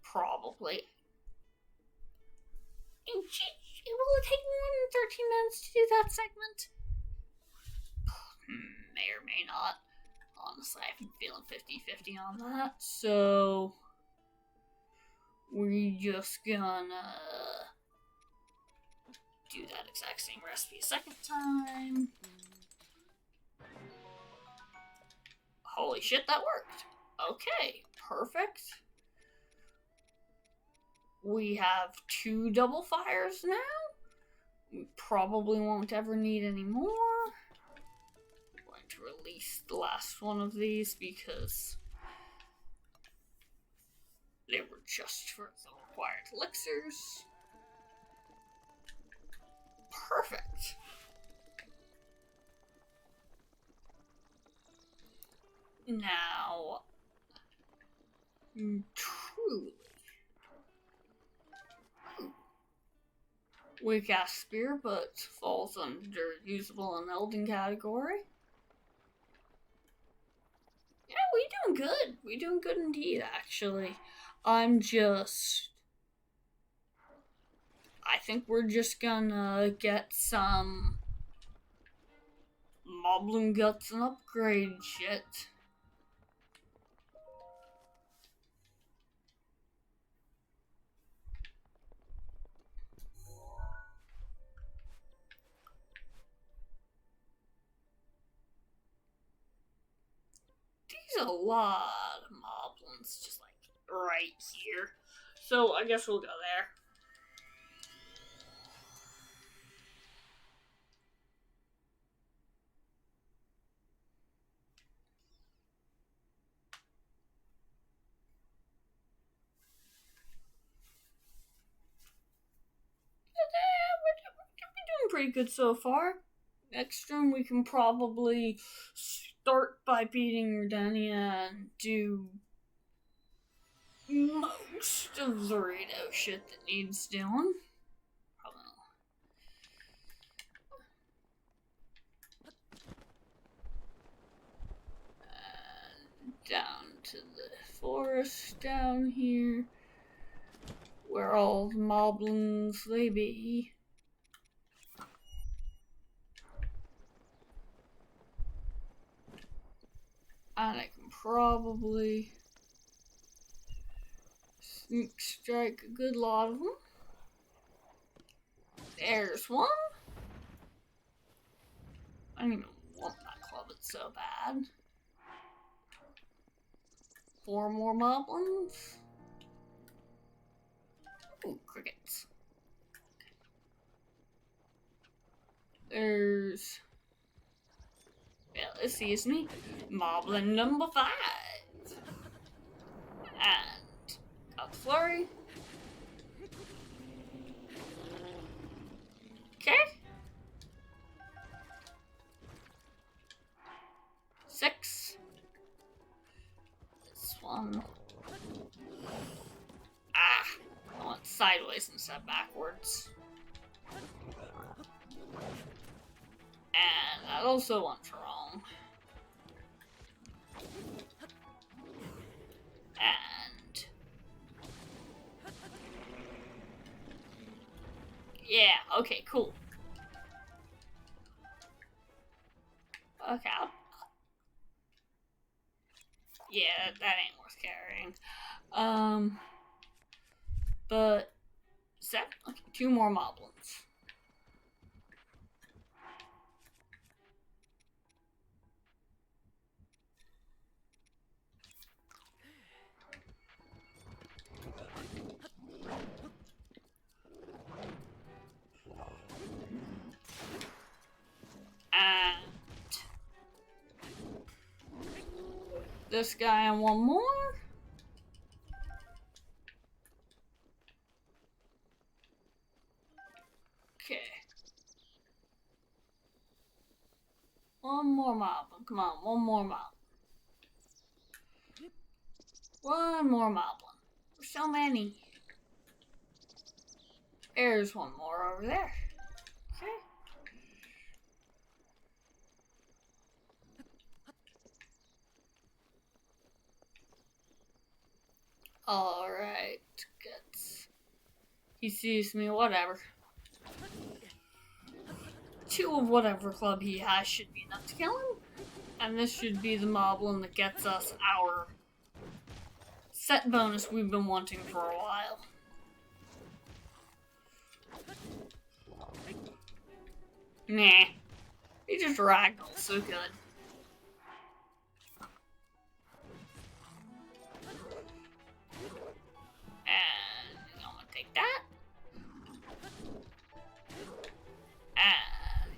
Probably. And will it take more than 13 minutes to do that segment? may or may not. Honestly, I'm feeling 50-50 on that. So we're just gonna do that exact same recipe a second time. Holy shit, that worked. Okay, perfect. We have 2 double fires now. We probably won't ever need any more. I'm going to release the last one of these because they were just for the required elixirs. Perfect. Now, truly, weak ass spear, but falls under usable and Elden category. Yeah, we doing good. We doing good indeed, actually. I think we're just gonna get some Moblin Guts and upgrade shit. There's a lot of Moblins just like right here. So I guess we'll go there. We're doing pretty good so far. Next room we can probably start by beating Redania and do most of the Rito shit that needs doing. Down to the forest down here, where all the moblins they be. And I can probably sneak strike a good lot of them. There's one. I don't even want that club, it's so bad. 4 more moblins. Ooh, crickets. There's... well, excuse me. Moblin number 5. And... got the flurry. Okay. 6. This one. I went sideways instead of backwards. And that also went wrong. And... yeah, okay, cool. Okay, yeah, that ain't worth carrying. But... 7? Okay, 2 more moblins. And this guy and 1 more. Okay. 1 more mob. Come on, 1 more mob. 1 more moblin. There's so many. There's 1 more over there. Okay. Alright, guts. He sees me, whatever. 2 of whatever club he has should be enough to kill him. And this should be the moblin that gets us our set bonus we've been wanting for a while. Nah. He just ragdolled so good. And I'm gonna take that.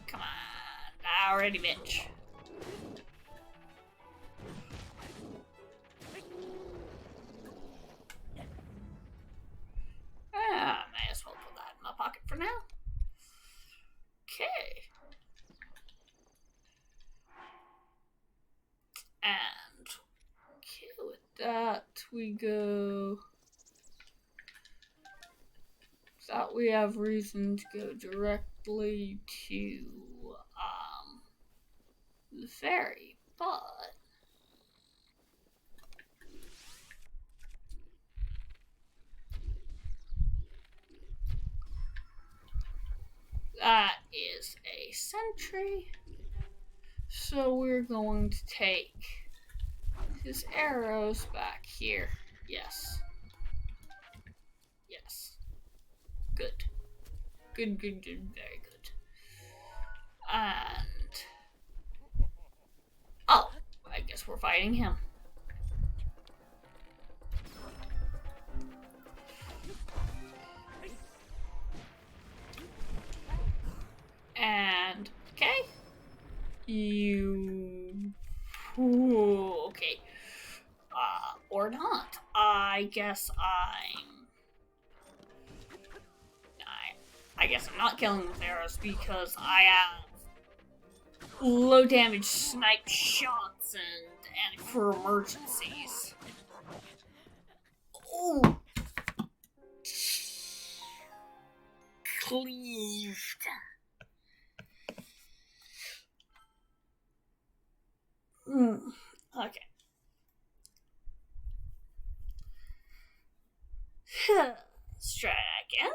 Come on. Alrighty, bitch. Might as well put that in my pocket for now. Okay. And okay, with that we go. Thought we have reason to go directly to the ferry, but that is a sentry. So we're going to take his arrows back here. Yes. Yes. Good. Good, good, good. Very good. And... oh, I guess we're fighting him. And... okay. You... ooh, okay. Or not. I guess I guess I'm not killing with arrows because I have low damage snipe shots and for emergencies. Ooh. Cleaved. Okay. Let's try that again.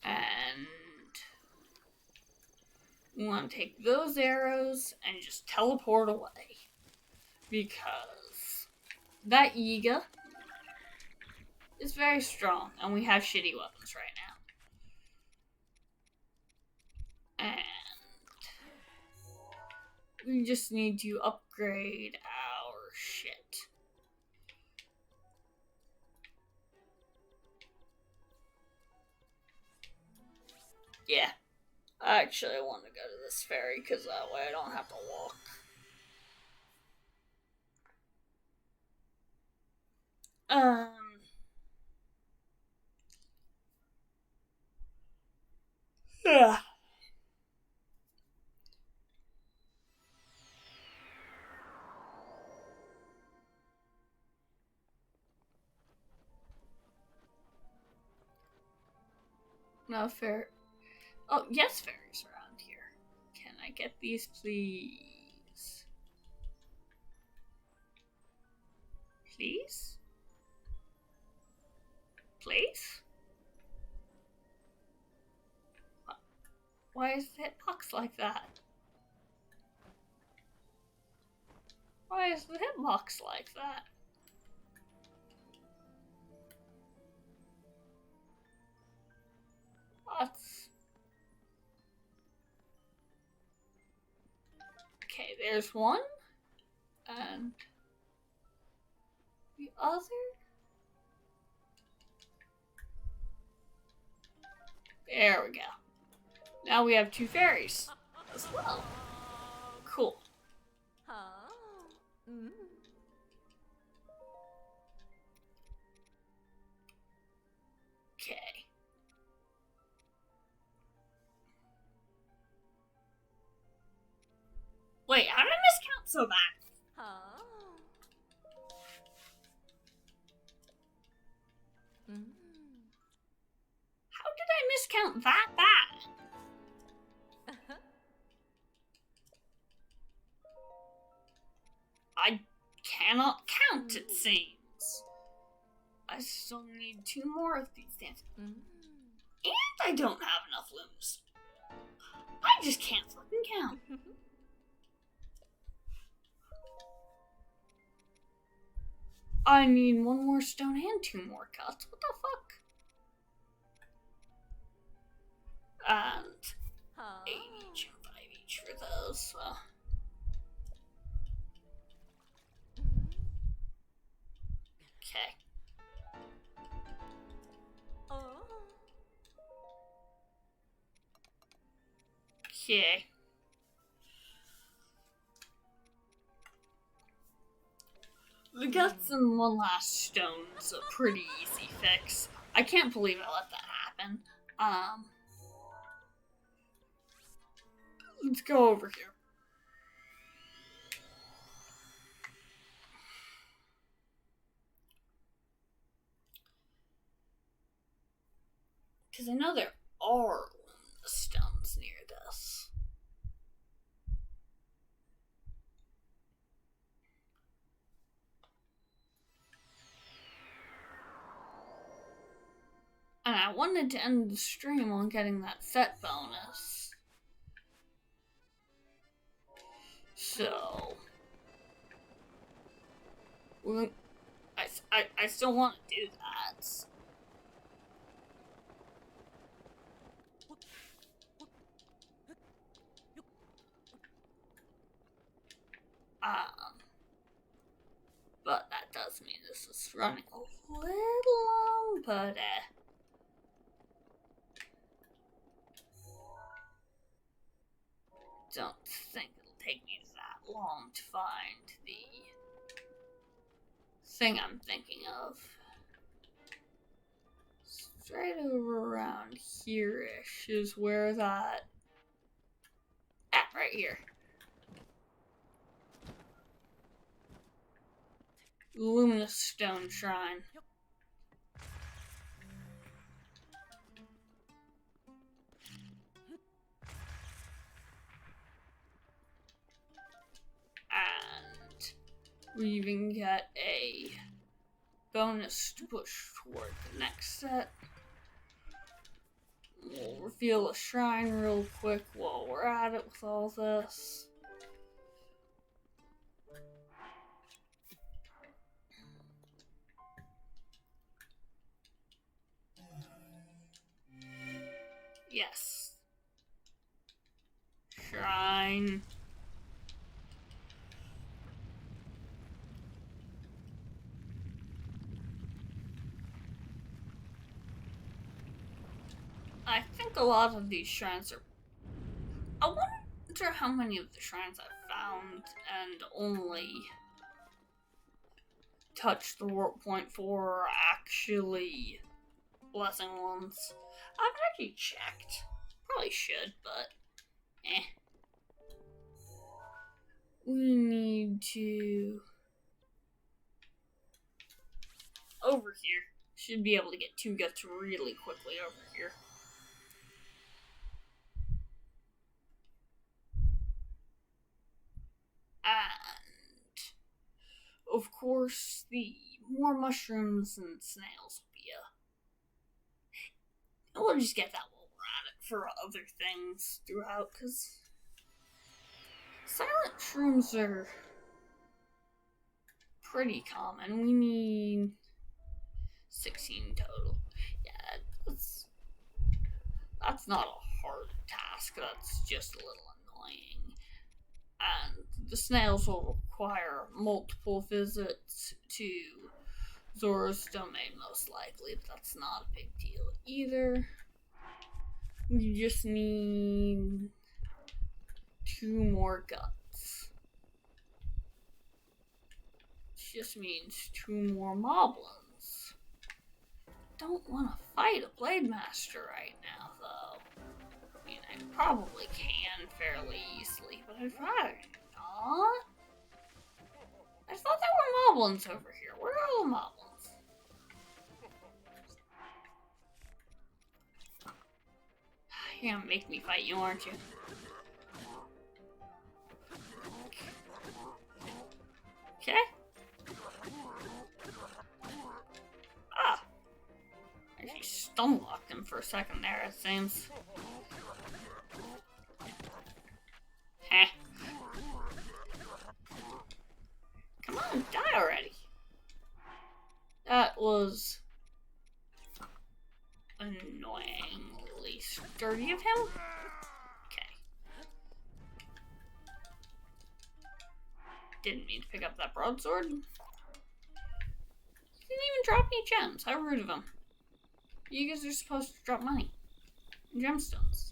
And we want to take those arrows and just teleport away. Because that Yiga is very strong, and we have shitty weapons right now. And we just need to upgrade our shit. Yeah. Actually, I want to go to this ferry, because that way I don't have to walk. Yeah. No fair. Oh, yes, fairies around here. Can I get these, please? Please? Please? Why is the hitbox like that? Why is the hitbox like that? What's... okay, there's one. And... the other? There we go. Now we have two fairies as well. Cool. Okay. Wait, how did I miscount so bad? How did I miscount that bad? I cannot count, it seems. I still need 2 more of these things. And I don't have enough looms. I just can't fucking count. I need 1 more stone and 2 more cuts. What the fuck? And 8 each and 5 each for those. So. Okay. Okay. The guts and 1 last stone's a pretty easy fix. I can't believe I let that happen. Let's go over here. Because I know there are stones near this. And I wanted to end the stream on getting that set bonus. So... well, I still want to do that. But that does mean this is running a little long, but don't think it'll take me that long to find the thing I'm thinking of. Straight over around here-ish is where that... right here. Luminous Stone Shrine. And we even get a bonus to push toward the next set. We'll reveal a shrine real quick while we're at it with all this. Yes. Shrine. I think a lot of these shrines are... I wonder how many of the shrines I've found and only touched the warp point for are actually blessing ones. I haven't actually checked. Probably should, but we need to... over here. Should be able to get 2 guts really quickly over here. And of course, the more mushrooms and snails will be we'll just get that while we're at it for other things throughout, because silent shrooms are pretty common. We need 16 total. Yeah, that's not a hard task, that's just a little annoying. And the snails will require multiple visits to Zora's domain, most likely, but that's not a big deal either. We just need 2 more guts. Which just means 2 more moblins. Don't want to fight a Blade Master right now, though. I mean, I probably can fairly easily, but I'd rather not. I thought there were moblins over here. Where are all the moblins? You're gonna make me fight you, aren't you? Okay. unlocked him for a second there, it seems. Heh. Come on, die already. That was annoyingly sturdy of him. Okay. Didn't mean to pick up that broadsword. He didn't even drop any gems. How rude of him. You guys are supposed to drop money. Gemstones.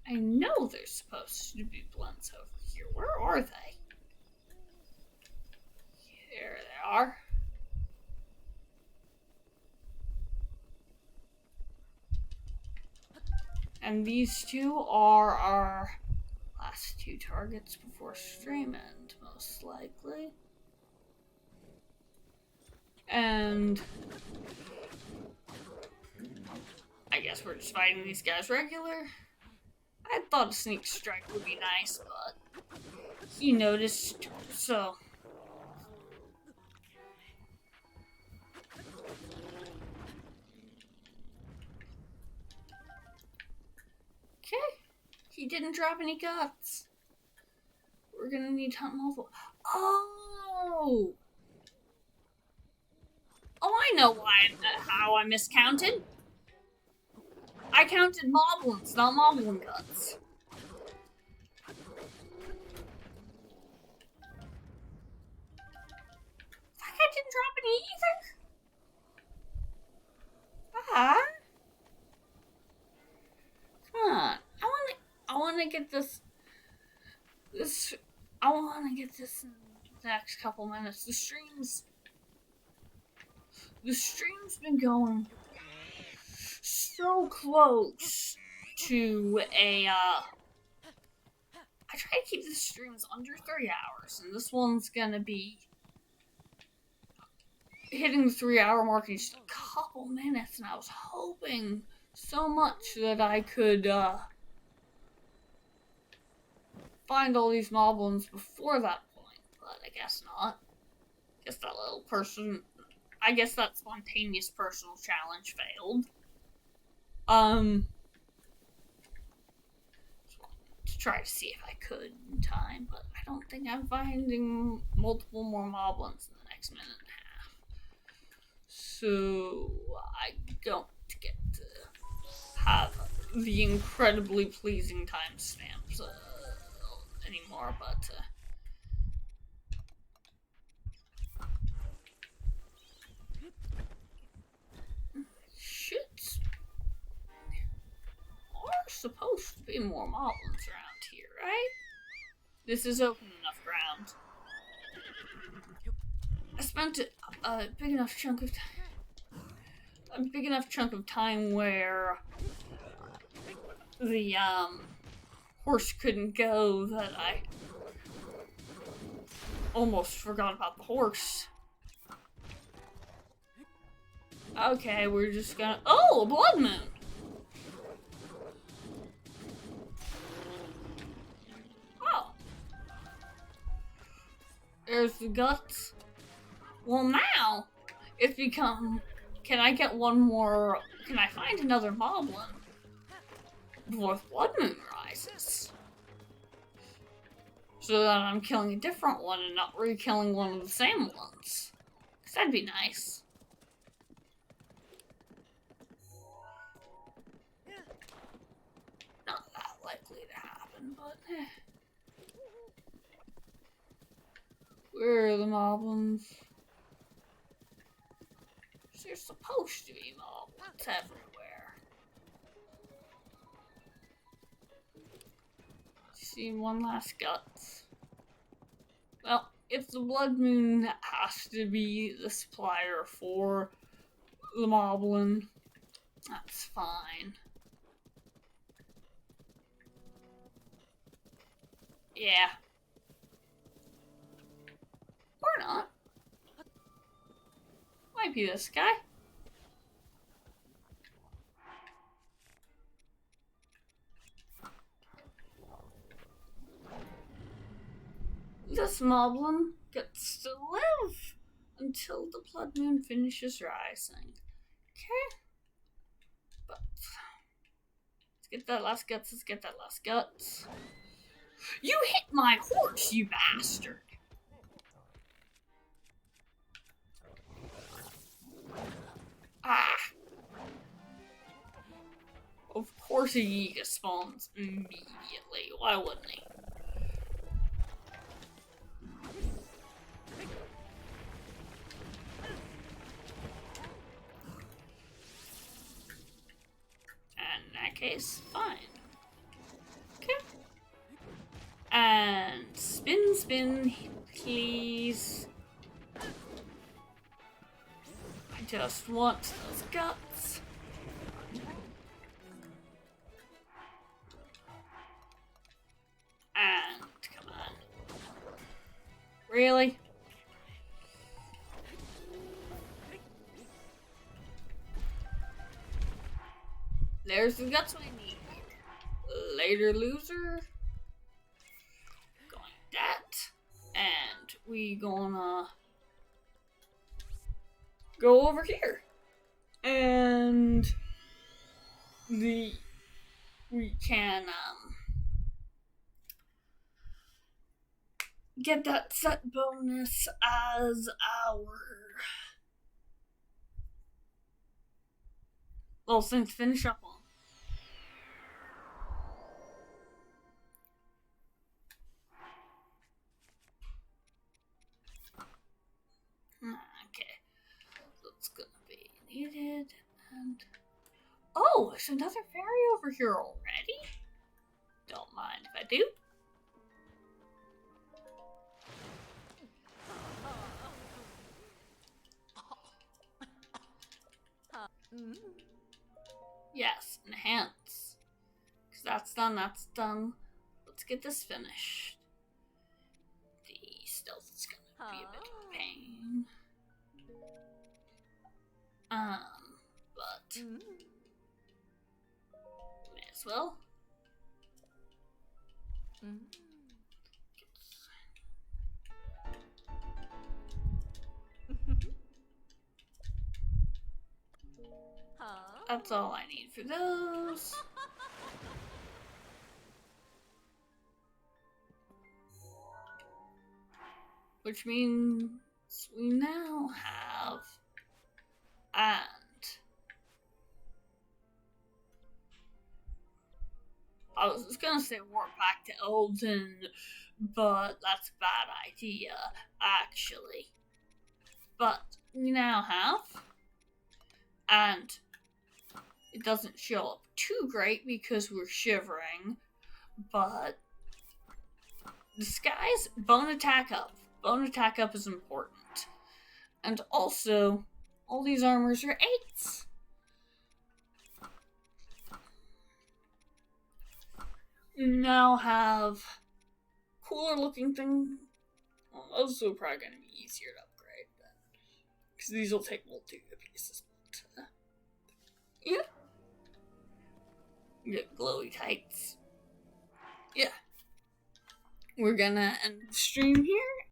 I know there's supposed to be blends over here. Where are they? Here they are. And these two are our last two targets before stream end, most likely. And I guess we're just fighting these guys regular. I thought a sneak strike would be nice, but he noticed, so. Okay, he didn't drop any guts. We're gonna need to hunt multiple. Oh! Oh, I know how I miscounted. I counted moblins, not moblin guts. That guy didn't drop any either. Come on. I wanna get this I wanna get this in the next couple minutes. The stream's been going so close to a I try to keep the streams under 3 hours, and this one's gonna be hitting the 3-hour mark in just a couple minutes, and I was hoping so much that I could find all these moblins before that point, but I guess not. I guess that spontaneous personal challenge failed. To try to see if I could in time, but I don't think I'm finding multiple more moblins in the next minute and a half. So I don't get to have the incredibly pleasing timestamps anymore, but are supposed to be more moblins around here, right? This is open enough ground. I spent a big enough chunk of time where the horse couldn't go that I almost forgot about the horse. Okay, we're just gonna... Oh, a blood moon! Oh. There's the guts. Well, now, it's become... Can I get one more... Can I find another moblin before the blood moon rises? So that I'm killing a different one and not re-killing one of the same ones. Because that'd be nice. Not that likely to happen, but Where are the moblins? There's supposed to be moblins everywhere. See one last guts. Well, if the blood moon has to be the supplier for the moblin, that's fine. Yeah. Or not. Might be this guy. This moblin gets to live until the blood moon finishes rising. But let's get that last guts. Let's get that last guts. You hit my horse, you bastard! Ah! Of course he spawns immediately. Why wouldn't he? And in that case, fine. Okay. And spin, spin, please. I just want those guts. And come on. Really? There's the guts we need. Later, loser. Going that. And we gonna go over here. And we can get that set bonus as our little thing to finish up on. Okay, so it's gonna be needed, and oh, there's another fairy over here already. Don't mind if I do. Yes, enhance. Because that's done, that's done. Let's get this finished. The stealth is gonna be a bit of a pain. But may as well. That's all I need for those. Which means we now have, and I was just gonna say warp back to Elden, but that's a bad idea, actually. But we now have, and it doesn't show up too great because we're shivering, but disguise, bone attack up. Bone attack up is important. And also, all these armors are 8s. You now have cooler looking thing. Well, those are probably going to be easier to upgrade then, because these will take multiple pieces. But, yeah. You get glowy tights. Yeah. We're gonna end the stream here.